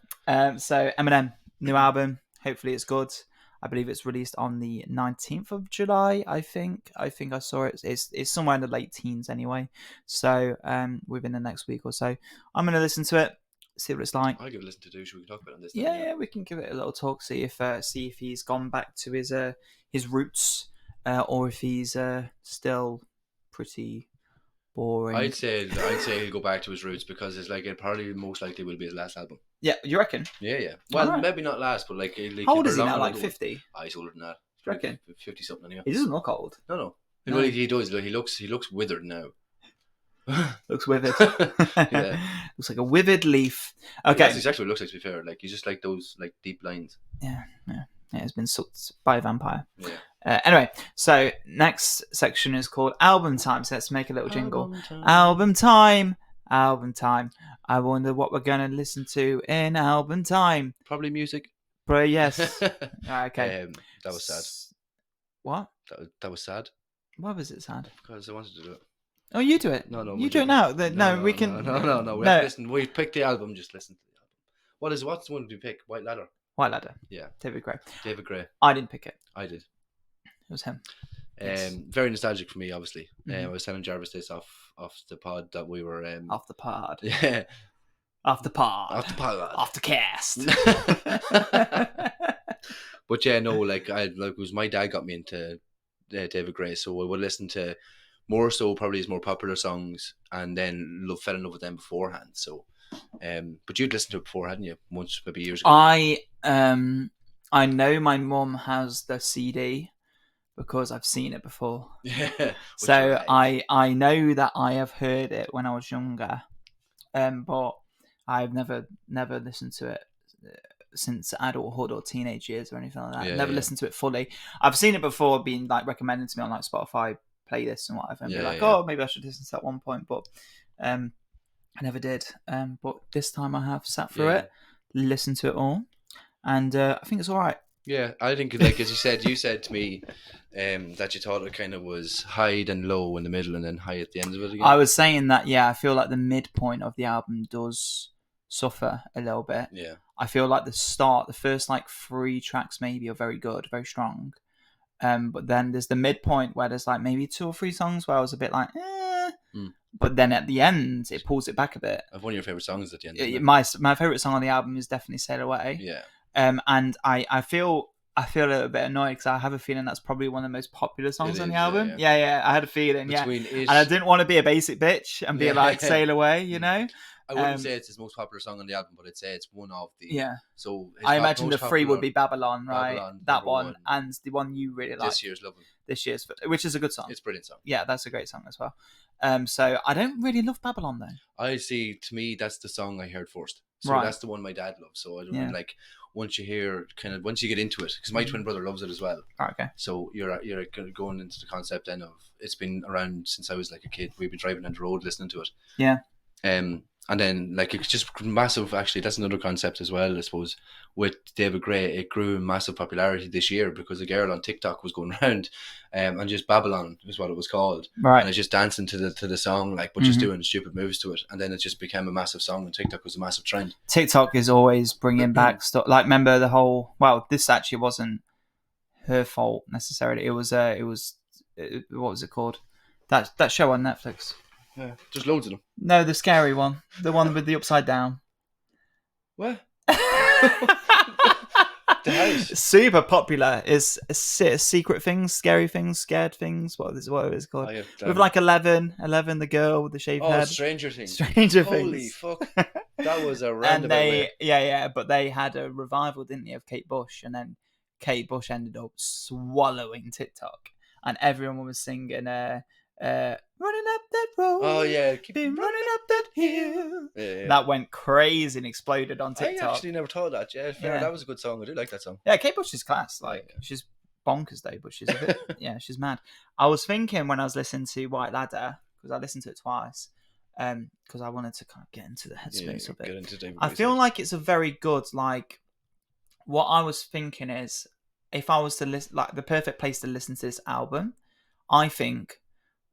so Eminem, new album. Hopefully it's good. I believe it's released on the 19th of July, I think. I saw it. It's somewhere in the late teens anyway. So within the next week or so. I'm going to listen to it, see what it's like. I'll give it a listen to do. Should we talk about it on this? Yeah, we can give it a little talk, see if he's gone back to his roots or if he's still pretty boring. I'd say he'll go back to his roots because it's like it probably most likely will be his last album. Yeah, you reckon? Yeah. Well, maybe not last, but like how old is he now? Like 50? He's older than that. Do you reckon? 50 something anyway. He doesn't look old. No. Well, he does. He looks withered now. Looks withered. Yeah. Looks like a withered leaf. Okay. That's exactly what it looks like, to be fair. Like he's just like those like deep lines. Yeah. It's been sucked by a vampire. Yeah. Anyway, so next section is called Album Time. So let's make a little jingle. Album time. I wonder what we're going to listen to in Album Time. Probably music. But yes. Okay. That was sad. What? That was sad. Why was it sad? Because I wanted to do it. Oh, you do it. No. You do it now. We can. No. We have to listen. We picked the album. Just listen to the album. What's the one did you pick? White Ladder. White Ladder. Yeah. David Gray. I didn't pick it. I did. It was him. Very nostalgic for me, obviously. I was telling Jarvis this off the pod that we were off the pod. Yeah. After pod. After pod. After cast. But yeah, no, like it was my dad got me into David Gray, so I would listen to more so probably his more popular songs, and then fell in love with them beforehand. So, but you'd listened to it before, hadn't you? Once, maybe years ago. I know my mum has the CD because I've seen it before. Yeah. So I know that I have heard it when I was younger, but I've never listened to it since adulthood or teenage years or anything like that. Yeah, Never listened to it fully. I've seen it before, being like recommended to me on like Spotify playlists and whatever, and be like, oh, maybe I should listen to that at one point, but I never did. But this time I have sat through it, listened to it all, and I think it's all right. Yeah, I think, like as you said to me that you thought it kind of was high and low in the middle and then high at the end of it again. I was saying that, I feel like the midpoint of the album does suffer a little bit. Yeah. I feel like the first like 3 tracks maybe are very good, very strong. But then there's the midpoint where there's like maybe 2 or 3 songs where I was a bit like, But then at the end, it pulls it back a bit. One of your favourite songs at the end. My favourite song on the album is definitely Sail Away. Yeah. And I feel a little bit annoyed because I have a feeling that's probably one of the most popular songs on the album. Yeah, I had a feeling, and I didn't want to be a basic bitch and be like Sail Away, you know? I wouldn't say it's his most popular song on the album, but I'd say it's one of the... Yeah. So I imagine the 3 would be Babylon, right? Babylon, that one, and the one you really like. This year's Lovin'. Which is a good song. It's a brilliant song. Yeah, that's a great song as well. So I don't really love Babylon though. I see. To me, that's the song I heard first. So right. That's the one my dad loves. So I don't mean, like, once you get into it, because my twin brother loves it as well. Okay. So you're going into the concept then of, it's been around since I was like a kid. We've been driving down the road listening to it. Yeah. And then, like, it's just massive. Actually, that's another concept as well, I suppose. With David Gray, it grew in massive popularity this year because a girl on TikTok was going around, and just Babylon is what it was called. Right. And it's just dancing to the song, like, but just doing stupid moves to it. And then it just became a massive song, and TikTok was a massive trend. TikTok is always bringing back stuff. Like, remember the whole? Well, this actually wasn't her fault necessarily. It was what was it called? That show on Netflix. Yeah, there's loads of them. No, the scary one. The one with the upside down. What? The house. Super popular. Is secret things, scary things, scared things. What is it called? With like 11, the girl with the shaved head. Stranger Things. Stranger Things. Holy fuck. That was a roundabout way. Yeah, but they had a revival, didn't they, of Kate Bush, and then Kate Bush ended up swallowing TikTok, and everyone was singing running up that road. Oh yeah, been running up that hill. Yeah. That went crazy and exploded on TikTok. I actually never thought that. Yeah, that was a good song. I do like that song. Yeah, Kate Bush is class. Like, she's bonkers though, but she's a bit she's mad. I was thinking when I was listening to White Ladder, because I listened to it twice, because I wanted to kind of get into the headspace of it. I feel like it's a very good, like, what I was thinking is, if I was to listen, like, the perfect place to listen to this album, I think,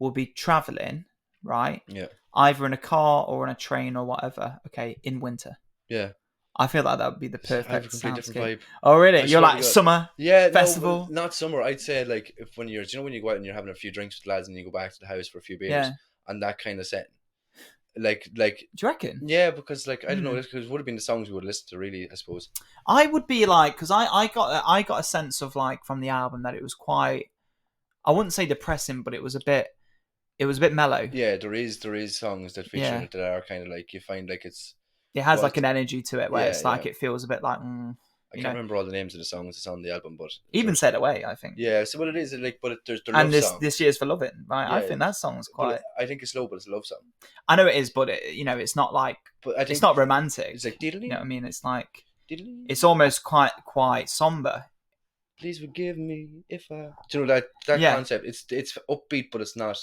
will be traveling, right? Yeah. Either in a car or on a train or whatever. Okay, in winter. Yeah. I feel like that would be the perfect. I have a completely different vibe. Oh really? You're like summer. Yeah. Festival. No, not summer. I'd say like if when you go out and you're having a few drinks with lads and you go back to the house for a few beers and that kind of setting. Like. Do you reckon? Yeah, because like I don't know, because it would have been the songs we would listen to, really. I suppose. I would be like, because I got a sense of, like, from the album that it was quite. I wouldn't say depressing, but it was a bit mellow. Yeah, there is songs that feature it that are kind of like, you find like it has like an energy to it where it's like it feels a bit like. I can't remember all the names of the songs that's on the album, but even Sail Away, I think. Yeah, so what it is, like, but there's the love song. And this Year's for Lovin', right? I think that song's quite. I think it's slow, but it's a love song. I know it is, but it's not like. But I think it's not romantic. It's like, you know what I mean? It's like. It's almost quite somber. Please forgive me if I. Do you know that concept? It's upbeat, but it's not.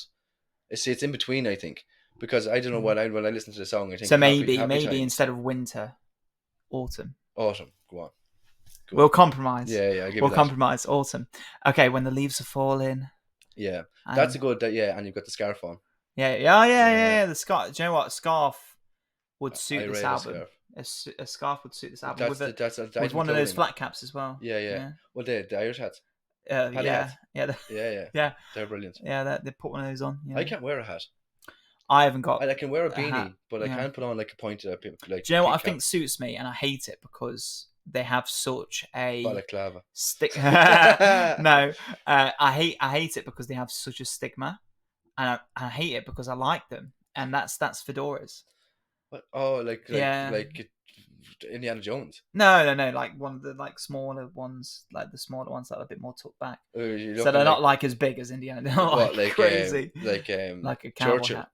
It's in between, I think, because I don't know when I listen to the song, I think. So maybe instead of winter, autumn. Autumn. Go on. We'll compromise. Yeah. We'll compromise. Autumn. Okay, when the leaves are falling. Yeah, that's a good. And you've got the scarf on. Yeah. The scarf. Do you know what? A scarf would suit this album. A scarf would suit this album with one of those flat caps as well. Yeah. Well, the Irish hats. Yeah. They're brilliant. Yeah, they put one of those on. I can't wear a hat. I haven't got. I can wear a hat, beanie, but I yeah. can't put on like a pointed up like. Do you know what I peak think suits me, and I hate it because they have such a balaclava. stick. No, I hate it because they have such a stigma, and I hate it because I like them, and that's fedoras. What? Oh, like Yeah. Indiana Jones. No, like one of the like smaller ones, like the smaller ones that are a bit more tucked back. You're So looking they're not like as big as Indiana. They're not what, like crazy, like like a cowboy Churchill, hat.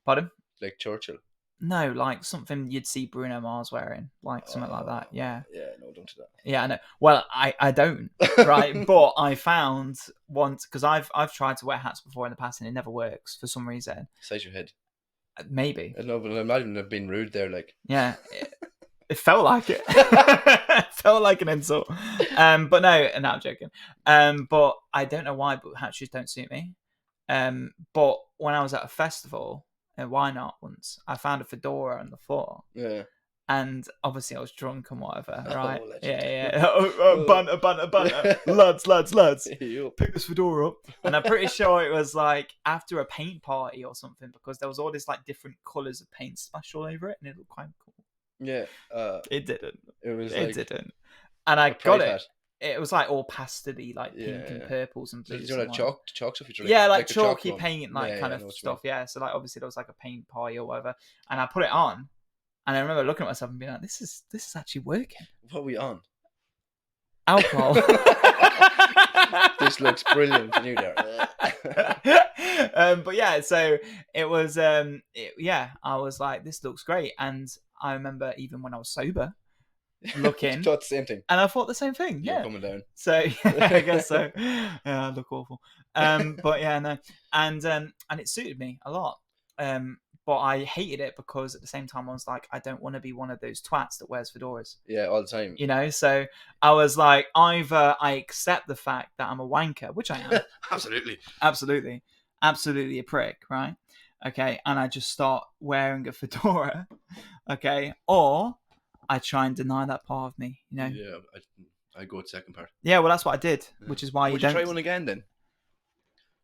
Pardon? like Churchill. No, like something you'd see Bruno Mars wearing, like something like that. Yeah. Yeah, no, don't do that. Yeah, I know. Well, I don't, right? But I found once because I've tried to wear hats before in the past and it never works for some reason. Size your head. Maybe. I don't know, but I imagine I've been rude there. Like, Yeah, it felt like it. It felt like an insult. But no, I'm joking. But I don't know why, but hat shoes don't suit me. But when I was at a festival, why not? Once I found a fedora on the floor. yeah. And obviously I was drunk and whatever, right? legend. Yeah. Banter. lads. You. Pick this fedora up. And I'm pretty sure it was like after a paint party or something because there was all this like different colours of paint splashed all over it and it looked quite cool. Yeah. It didn't. It was It like didn't. And I a got pride it. hat. It was like all pastel-y, like pink Yeah, and yeah. purples and So blues. you know and that whatnot. chalk stuff you Yeah, like a chalk chalky one. paint, like Yeah, kind I know of what you stuff. Yeah, so like obviously there was like a paint party or whatever, and I put it on, and I remember looking at myself and being like, "This is actually working." mean. What are we on? Alcohol. This looks brilliant. And you there. But yeah, so it was. Yeah, I was like, "This looks great," and I remember even when I was sober, looking, Thought the same thing. and I thought the same thing. You're Yeah. coming down. So yeah, I guess so. Yeah, I look awful. But yeah, no, and it suited me a lot. But I hated it because at the same time I was like, I don't want to be one of those twats that wears fedoras. Yeah, all the time. You know, so I was like, either I accept the fact that I'm a wanker, which I am, Absolutely. absolutely a prick, right? Okay, and I just start wearing a fedora, okay, or I try and deny that part of me, you know. Yeah, I go with the second part. Yeah, well, that's what I did, which is why Would you you don't try one again then?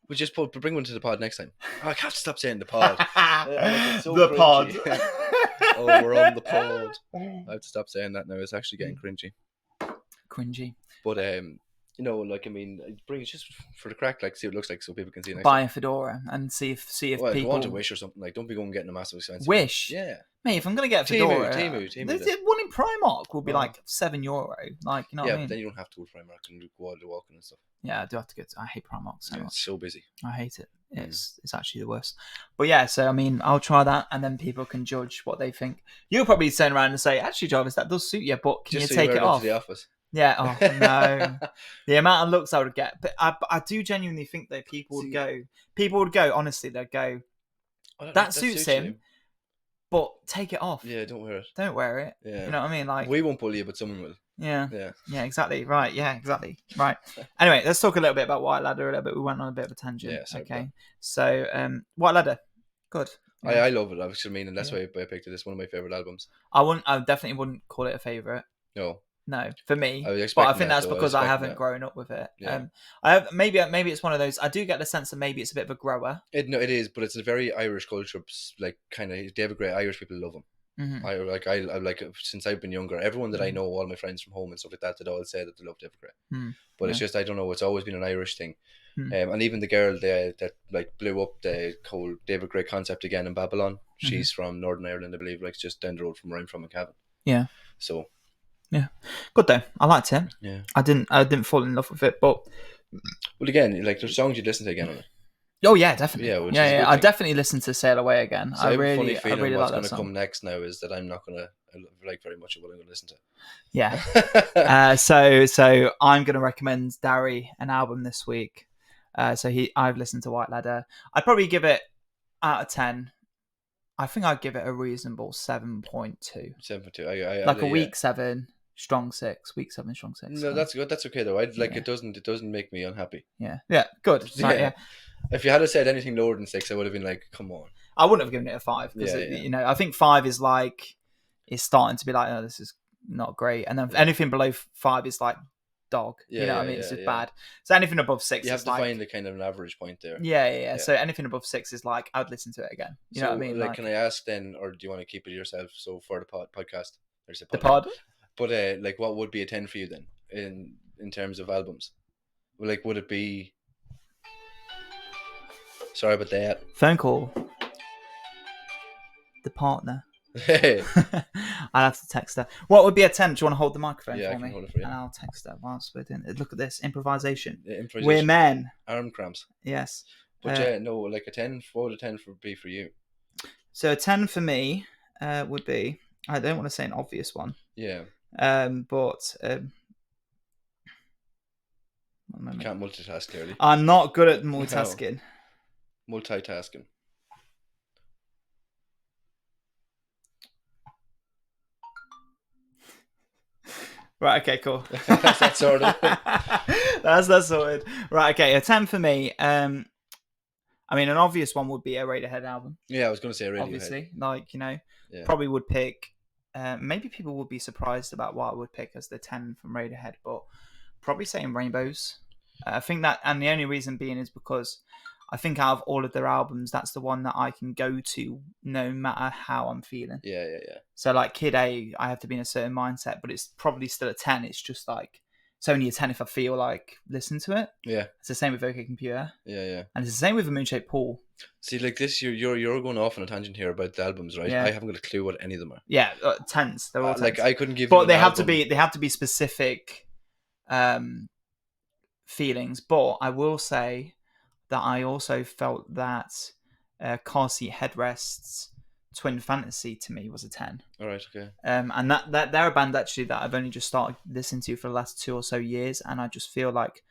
We just bring one to the pod next time. Oh, I have to stop saying the pod. It's so the cringy. pod. Oh, we're on the pod. I have to stop saying that now. It's actually getting cringy. Cringy. But you know, like I mean, bring it just for the crack, like see what it looks like, so people can see next Buy time. a fedora and see if Well, if you people want a Wish or something, like don't be going getting a massive expensive Wish. Yeah. Mate, if I'm gonna get a fedora, Temu, the one in Primark will be Well. like €7. Like, you know what Yeah, I mean? but then you don't have to go to Primark and go all the walking and stuff. Yeah, I do have to go. I hate Primark so Yeah, much. it's so busy. I hate it. It's actually the worst. But yeah, so I mean, I'll try that, and then people can judge what they think. You'll probably turn around and say, "Actually, Jarvis, that does suit you, but can Just you so take wear it to off?" the office. Yeah. Oh no, the amount of looks I would get. But I do genuinely think that people would go. Honestly, they'd go. Oh, That suits him, you. but take it off. Yeah, don't wear it. Don't wear it. Yeah. You know what I mean? Like, We won't bully you, but someone will. yeah. Yeah. Yeah, exactly. Right. Yeah, exactly. Right. Anyway, let's talk a little bit about White Ladder a little bit. We went on a bit of a tangent. Yeah, sorry about okay. So, White Ladder. Good. I love it. I mean, and that's why I picked it. It's one of my favorite albums. I definitely wouldn't call it a favorite. No, for me. I was But I expecting think that, that's though. I because was I expecting haven't that. grown up with it. Yeah. I have maybe it's one of those. I do get the sense that maybe it's a bit of a grower. It is, but it's a very Irish culture. Like kind of David Gray. Irish people love him. Mm-hmm. I like since I've been younger. Everyone that I know, all my friends from home and stuff like that, all say that they love David Gray. But it's just I don't know. It's always been an Irish thing. And even the girl that like blew up the whole David Gray concept again in Babylon. She's from Northern Ireland, I believe. Like just down the road from where I'm from in Cavan. Yeah. So. Yeah, good though. I liked it. Yeah. I didn't fall in love with it, but well, again, like there's songs you'd listen to again on it. Oh yeah, definitely. Yeah, which is a yeah. good I thing. definitely listened to Sail Away again. So I I have a really funny feeling what's like going that to song. come next now is that I'm not going to like very much of what I'm going to listen to. Yeah. So I'm going to recommend Darry an album this week. I've listened to White Ladder. I'd probably give it out of 10. I think I'd give it a reasonable 7.2. 7.2. Like a week 7, strong 6. Week 7, strong 6. No, that's good. That's okay though. It doesn't make me unhappy. Yeah. Good. Right, yeah. If you had said anything lower than 6, I would have been like, come on. I wouldn't have given it a 5 because you know, I think 5 is like it's starting to be like, oh, this is not great, and then anything below 5 is like dog. Yeah, You know what I yeah, mean? It's yeah, just yeah. bad. So anything above 6 You have is to like, find a kind of an average point there. yeah. Yeah. So anything above 6 is like, I'd listen to it again. You know So, what I mean? like, Like can I ask then, or do you want to keep it yourself? So for the podcast, there's a the podcast. pod. But like, what would be a 10 for you then in terms of albums? Well, like, would it be? Sorry about that. Phone call. The partner. Hey. I'll have to text her. What would be a 10? Do you want to hold the microphone Yeah, I for can me? hold it for you. And I'll text her whilst we're doing it. Look at this. Improvisation. Yeah, improvisation. We're men. Arm cramps. Yes. But yeah, no, like a 10. What would a 10 be for you? So a 10 for me would be, I don't want to say an obvious one. Yeah. But one moment. Can't multitask clearly. I'm not good at multitasking. Multitasking. Right, okay, cool. That's sorted. That's sorted. Right, okay, a 10 for me. I mean, an obvious one would be a Radiohead album. Yeah, I was going to say Radiohead. Obviously, like, you know, Yeah. probably would pick. Maybe people would be surprised about what I would pick as the 10 from Radiohead, but probably saying Rainbows. I think that, and the only reason being is because I think out of all of their albums, that's the one that I can go to no matter how I'm feeling. Yeah. So like Kid A, I have to be in a certain mindset, but it's probably still a 10. It's just like, it's only a 10 if I feel like listening to it. Yeah. It's the same with OK Computer. Yeah. And it's the same with A Moonshaped Pool. See, like this, you're going off on a tangent here about the albums, right? Yeah. I haven't got a clue what any of them are. Yeah, 10s. They're all 10s. Like I couldn't give. But you they an have to album. be. They have to be specific feelings. But I will say that I also felt that Car Seat Headrests Twin Fantasy to me was a 10. All right. Okay. And that they're a band actually that I've only just started listening to for the last 2 or so years, and I just feel like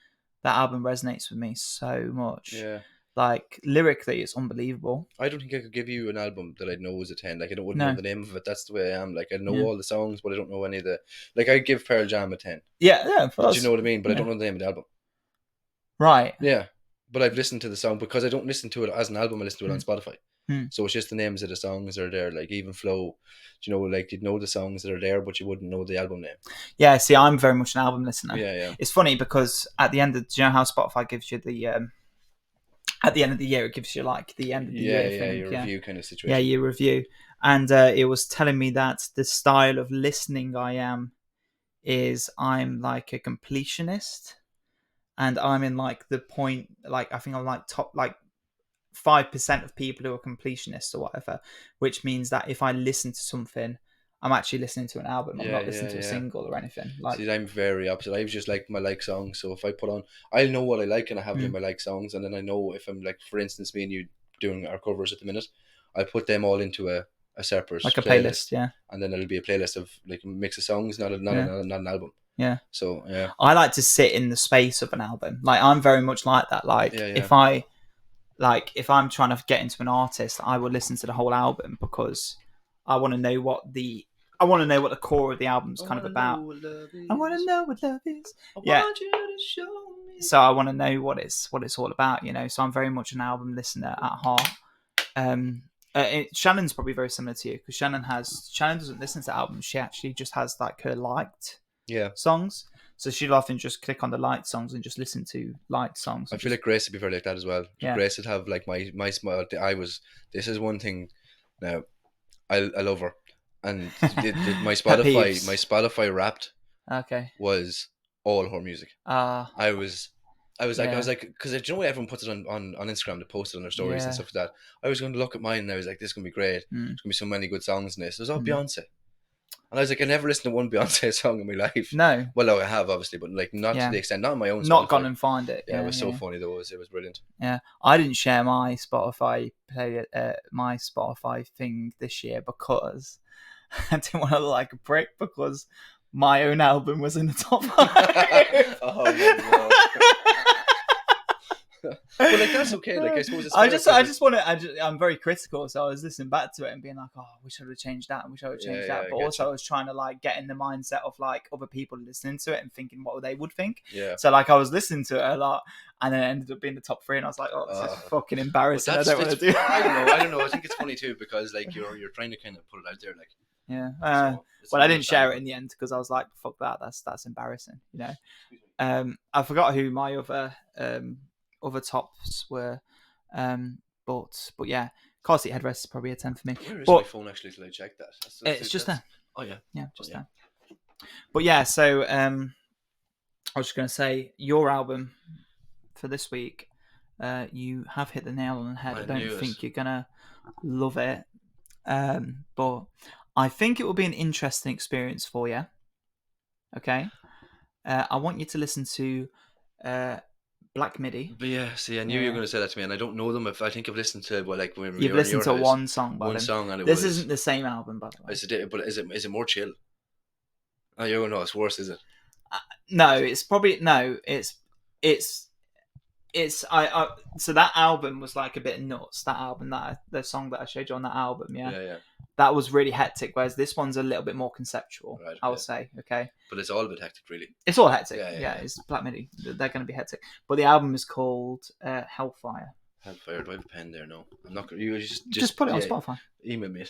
that album resonates with me so much. Yeah. Like lyrically, it's unbelievable. I don't think I could give you an album that I know is a 10. Like I wouldn't No. know the name of it. That's the way I am. Like I know Yeah. all the songs, but I don't know any of the. Like I give Pearl Jam a 10. Yeah. Do you know what I mean? But I yeah. don't know the name of the album. Right. Yeah. But I've listened to the song because I don't listen to it as an album. I listen to it on Spotify. So it's just the names of the songs that are there. Like Even Flow, you know, like you'd know the songs that are there, but you wouldn't know the album name. Yeah. See, I'm very much an album listener. Yeah. It's funny because at the end of, do you know how Spotify gives you the at the end of the year, it gives you like the end of the year thing. Your review kind of situation. Yeah, your review. And it was telling me that the style of listening I am is I'm like a completionist. And I'm in like the point, like I think I'm like top like 5% of people who are completionists or whatever, which means that if I listen to something, I'm actually listening to an album. I'm not listening to a single or anything. Like, see, I'm very opposite. I just like my like songs. So if I put on, I know what I like and I have it in my like songs, and then I know if I'm like, for instance, me and you doing our covers at the minute, I put them all into a separate like a playlist, yeah. And then it'll be a playlist of like a mix of songs, not an album. Yeah. So yeah, I like to sit in the space of an album. Like I'm very much like that. Like if I'm trying to get into an artist, I will listen to the whole album because I want to know what the core of the album's kind of about. I want to know what love is. Yeah. Want you to show me. So I want to know what it's all about, you know. So I'm very much an album listener at heart. Shannon's probably very similar to you because Shannon doesn't listen to albums. She actually just has like her liked songs. So she'll often just click on the liked songs and just listen to liked songs. I feel like Grace would be very like that as well. Yeah. Grace would have like my smile. This is one thing. Now, I love her, and my Spotify Wrapped. Okay. Was all her music. I was like, because do you know what everyone puts it on Instagram to post it on their stories and stuff like that. I was going to look at mine and I was like, this is gonna be great. There's gonna be so many good songs in this. It was all Beyonce. And I was like, I never listened to one Beyonce song in my life. No. Well, I have obviously, but like not to the extent, not on my own. Not Spotify. gone and find it. Yeah, it was so funny though. It was brilliant. Yeah, I didn't share my Spotify thing this year because I didn't want to look like a prick because my own album was in the top 5. Oh my God. Well, like that's okay. Like I suppose it's I'm very critical, so I was listening back to it and being like, oh, we should have changed that and we should have changed that. But also I was trying to like get in the mindset of like other people listening to it and thinking what they would think. Yeah. So like I was listening to it a lot and then it ended up being the top 3 and I was like, oh, this is fucking embarrassing. I don't want to do that. I don't know. I think it's funny too because like you're trying to kind of put it out there, like. Yeah. Well, I didn't share it in the end because I was like, fuck that. That's embarrassing, you know. I forgot who my other tops were, but yeah, car seat headrest is probably a 10 for me. Where is But my phone actually till I check that? it's just there. Oh yeah. Yeah, just Oh, yeah. there. But yeah, so I was just going to say your album for this week. You have hit the nail on the head. I don't think you're gonna love it, but I think it will be an interesting experience for you. Okay, I want you to listen to Black Midi. But yeah, see, I knew you were going to say that to me, and I don't know them. I think I've listened to when we were You've listened to one song by them. One song, and this isn't the same album, by the way. Is it more chill? Oh, you don't know. It's worse, is it? No, it's probably no. I so that album was like a bit nuts. That album, the song that I showed you on that album, yeah. That was really hectic. Whereas this one's a little bit more conceptual. Right, I would say, okay. But it's all a bit hectic, really. It's all hectic. Yeah. It's Black Midi. They're going to be hectic. But the album is called Hellfire. Hellfire. Do I have a pen there? No, I'm not going to. Just put it on Spotify. Email me.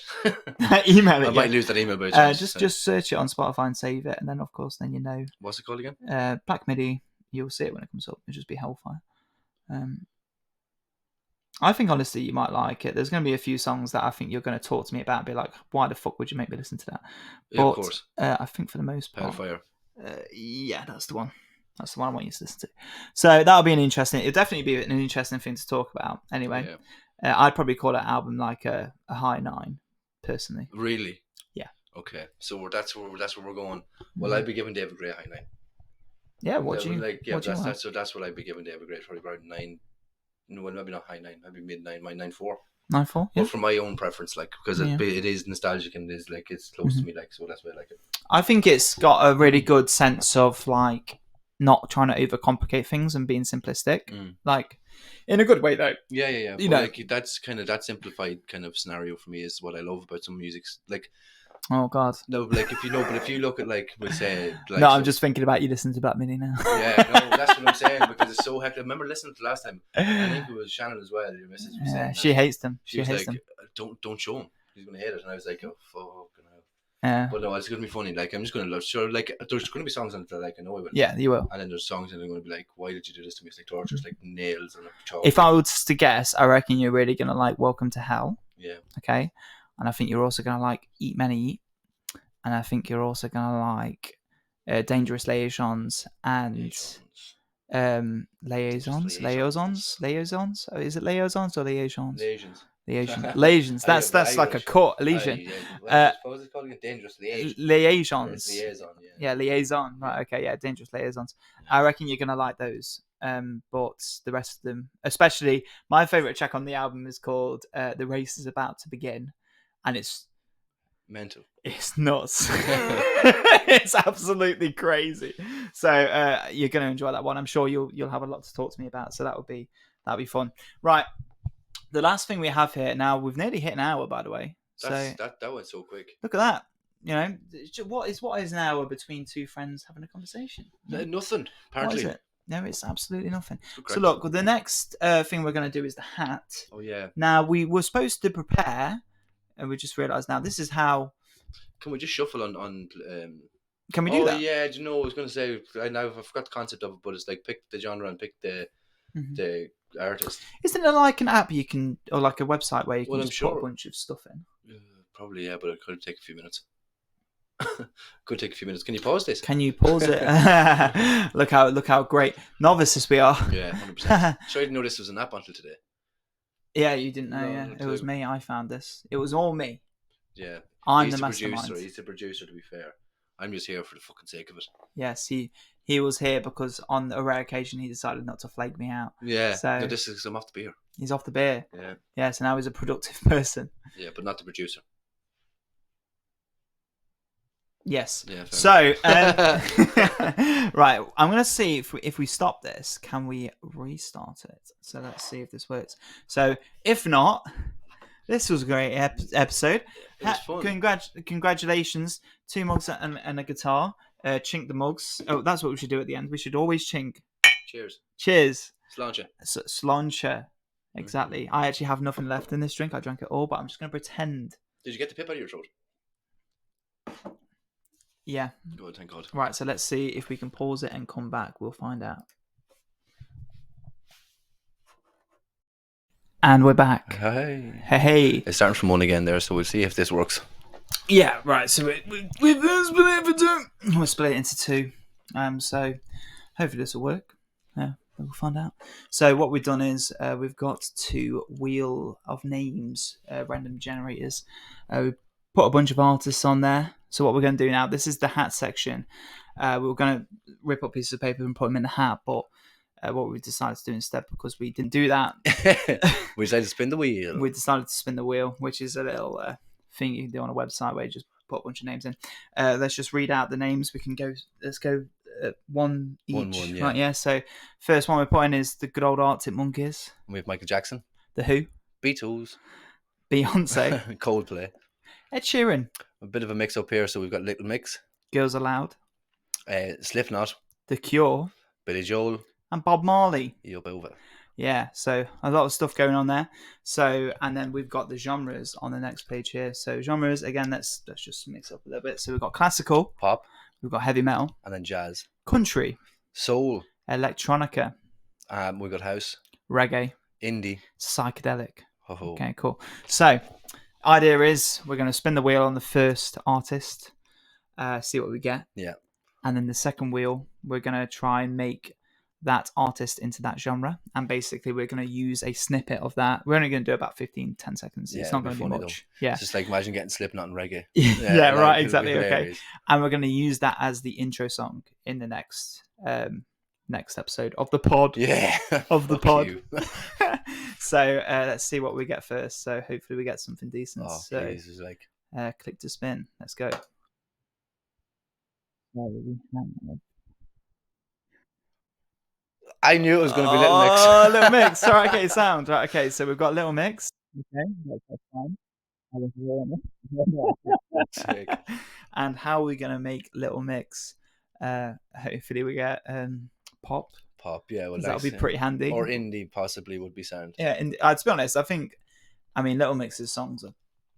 Email it. I might lose that email, but just search it on Spotify and save it, and then of course you know. What's it called again? Black Midi. You'll see it when it comes up. It'll just be Hellfire. I think honestly you might like it. There's going to be a few songs that I think you're going to talk to me about and be like, why the fuck would you make me listen to that? Yeah, of course. I think for the most part, Hellfire. Yeah, that's the one. That's the one I want you to listen to. So that'll be it'll definitely be an interesting thing to talk about. Anyway, I'd probably call that album like a high 9, personally. Really? Yeah. Okay, so that's where we're going. Well, I'd be giving David Gray a high 9. Yeah, what do you like? That's what I'd be giving David Gray, probably about 9. No, well, maybe not high 9, maybe mid 9, my 9.4. 9.4. Yeah. But for my own preference, like, because it is nostalgic and it is like it's close to me, like, so that's why I like it. I think it's got a really good sense of like not trying to overcomplicate things and being simplistic, like in a good way though. Yeah. You know, like that's kind of that simplified kind of scenario for me is what I love about some music, like. Oh God! No, like if you look at like we say. Like, no, I'm just thinking about you listening to Black Midi now. Yeah, no, that's what I'm saying because it's so hectic. I remember listening to last time. I think it was Shannon as well. Your missus was saying she hates them. She was like, "Don't show him. He's gonna hate it." And I was like, "Oh fucking hell." Yeah. But no, it's gonna be funny. Like I'm just gonna love. Sure, like there's gonna be songs on it like I know I will. Yeah, you will. And then there's songs and I'm gonna be like, "Why did you do this to me?" It's like torture. It's like nails and chalk. If I was to guess, I reckon you're really gonna like "Welcome to Hell." Yeah. Okay, and I think you're also gonna like "Eat Many Eat." And I think you're also going to like Dangerous Liaisons and Liaisons. Oh, is it Liaisons or Liaisons? Liaisons. That's like a cut. Legion. I suppose it's called Dangerous Liaisons. Liaisons. Liaison, yeah, Liaison. Right, okay, yeah, Dangerous Liaisons. I reckon you're going to like those. But the rest of them, especially my favourite track on the album is called The Race is About to Begin. And it's mental. It's nuts. It's absolutely crazy. So you're going to enjoy that one. I'm sure you'll have a lot to talk to me about. So that'll be fun. Right. The last thing we have here now, we've nearly hit an hour, by the way. That went so quick. Look at that. You know, what is an hour between two friends having a conversation? Nothing. Apparently. What is it? No, it's absolutely nothing. So look, the next thing we're going to do is the hat. Oh yeah. Now we were supposed to prepare. And we just realised now this is how. Can we just shuffle on? Can we do that? Yeah, do you know? I was going to say I forgot the concept of it, but it's like pick the genre and pick the artist. Isn't there like an app you can, or like a website where you can just put a bunch of stuff in? Probably, yeah, but it could take a few minutes. Could take a few minutes. Can you pause this? Can you pause it? Look how great novices we are. Yeah, 100%. Sure, I didn't know this was an app until today. Yeah, you didn't know. Yeah, it was me. I found this. It was all me. Yeah, I'm the mastermind. He's the producer. To be fair, I'm just here for the fucking sake of it. Yes, he was here because on a rare occasion he decided not to flake me out. Yeah. So no, this is I'm off the beer. He's off the beer. Yeah. Yeah. So now he's a productive person. Yeah, but not the producer. Yes. Yeah, so, right, I'm going to see if we stop this, can we restart it? So let's see if this works. So if not, this was a great episode. It was fun. Congratulations. 2 mugs and a guitar. Chink the mugs. Oh, that's what we should do at the end. We should always chink. Cheers. Sláinte. Sláinte. Exactly. I actually have nothing left in this drink. I drank it all, but I'm just going to pretend. Did you get the pip out of your throat? Yeah. Good, thank God. Right, so let's see if we can pause it and come back. We'll find out. And we're back. Hey. Hey. It's starting from 1 again there, so we'll see if this works. Yeah, right. So we'll split it into 2. So hopefully this will work. Yeah, we'll find out. So what we've done is we've got 2 wheel of names, random generators. We put a bunch of artists on there. So what we're going to do now, this is the hat section. We're going to rip up pieces of paper and put them in the hat, but what we decided to do instead, because we didn't do that, We decided to spin the wheel. we decided to spin the wheel, which is a little thing you can do on a website where you just put a bunch of names in. Let's just read out the names. Let's go one each. One, yeah. Right, yeah. So first one we're putting is the good old Arctic Monkeys, We have Michael Jackson, The Who, Beatles, Beyonce, Coldplay. Ed Sheeran, A bit of a mix up here, so we've got Little Mix, Girls Aloud, Slipknot, The Cure, Billy Joel, and Bob Marley. Yup over. Yeah, so a lot of stuff going on there. So, and then we've got the genres on the next page here. So genres, again, let's just mix up a little bit. So we've got classical, Pop, we've got heavy metal, and then jazz. country, Soul, electronica, we got house, reggae, indie. psychedelic. Ho-ho. Okay, cool. So, idea is we're going to spin the wheel on the first artist, see what we get. Yeah. And then the second wheel, we're going to try and make that artist into that genre. And basically, we're going to use a snippet of that. We're only going to do about 15, 10 seconds. Yeah, It's not it'll going be to be funny, much. Yeah. It's just like imagine getting Slipknot and reggae. Yeah, like, right, it'll be exactly. Okay. hilarious. And we're going to use that as the intro song in the next episode of the pod. Yeah. Of the Fuck pod. you. So let's see what we get first. So hopefully we get something decent. Oh, So please. It's like, click to spin. Let's go. I knew it was going to be Little Mix. Oh, Little Mix. All right, okay, sound. Right, okay, so we've got Little Mix. Okay, that's fine. Sick. And how are we going to make Little Mix? Hopefully we get pop. Pop, yeah. Well, That'll nice, be yeah. pretty handy. Or indie possibly would be sound. Yeah, and to be honest, I mean, Little Mix's songs are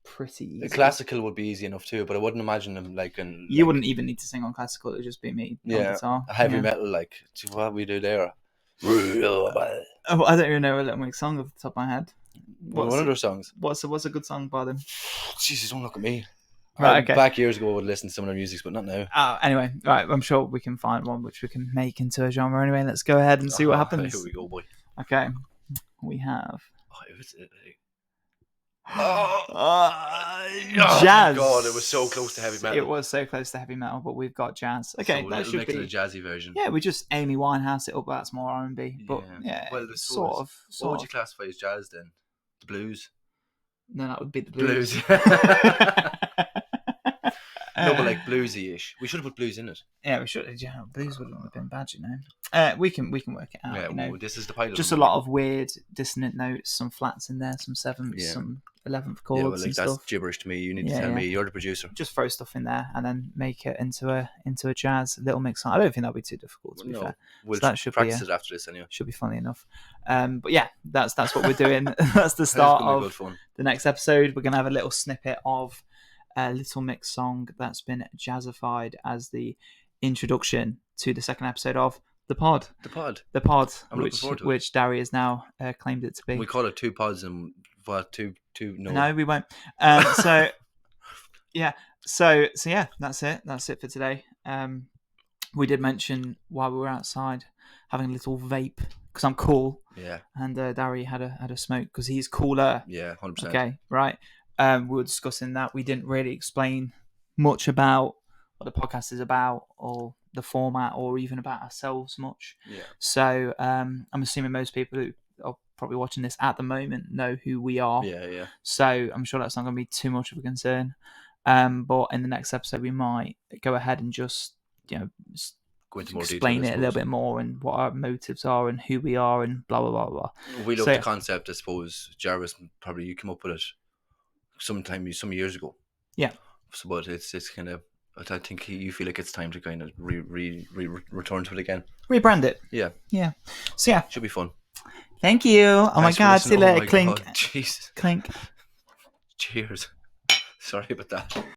pretty easy. The classical would be easy enough too, but I wouldn't imagine them like in. You wouldn't even need to sing on classical; it would just be me on Yeah, guitar. heavy Yeah. metal, like what we do there. Oh, I don't even know a Little Mix song off the top of my head. One of their songs. What's a good song by them? Jesus, don't look at me. Right, okay. Back years ago, I would listen to some of their music, but not now. Anyway, right. I'm sure we can find one which we can make into a genre. Anyway, let's go ahead and see what happens. Here we go, boy. Okay, we have Oh jazz. my God, it was so close to heavy metal. It was so close to heavy metal, but we've got jazz. Okay, so that should make be it a jazzy version. Yeah, we just Amy Winehouse it up. That's more R&B, but yeah, Well, the sort of. What would you classify as jazz then? The blues. No, that would be the blues. No, but like bluesy-ish. We should have put blues in it. Yeah, we should. Yeah, blues wouldn't have been bad, you know. We can work it out. Yeah, you know. well, this is the pilot. Just a lot of weird dissonant notes, some flats in there, some sevenths, some 11th chords Yeah, well, like and that's stuff. gibberish to me. You need to tell me. You're the producer. Just throw stuff in there and then make it into a jazz Little Mix song. I don't think that'll be too difficult to be fair. We'll so that should practice it after this anyway. Should be funny enough. But yeah, that's what we're doing. That's the start of good fun. The next episode. We're gonna have a little snippet of a Little Mix song that's been jazzified as the introduction to the second episode of the pod. The pod. I'm looking forward to it. Which Darry has now claimed it to be. We call it 2 pods and two. No, we won't. So yeah, so yeah, that's it. That's it for today. We did mention while we were outside having a little vape because I'm cool. Yeah. And Darry had a smoke because he's cooler. Yeah, 100%. Okay, right. We were discussing that. We didn't really explain much about what the podcast is about or the format or even about ourselves much. Yeah. So I'm assuming most people who are probably watching this at the moment know who we are. Yeah. So I'm sure that's not going to be too much of a concern. But in the next episode, we might go ahead and just, go into more explain detail, it a little bit more and what our motives are and who we are and blah, blah, blah, blah. We love the concept, I suppose. Jarvis, probably you came up with it some years ago. Yeah. So, but it's kind of, I think you feel like it's time to kind of return to it again. Rebrand it. Yeah. Yeah. So yeah. Should be fun. Thank you. Oh Thanks my God. See you later. Clink. God. Jeez. Clink. Cheers. Sorry about that.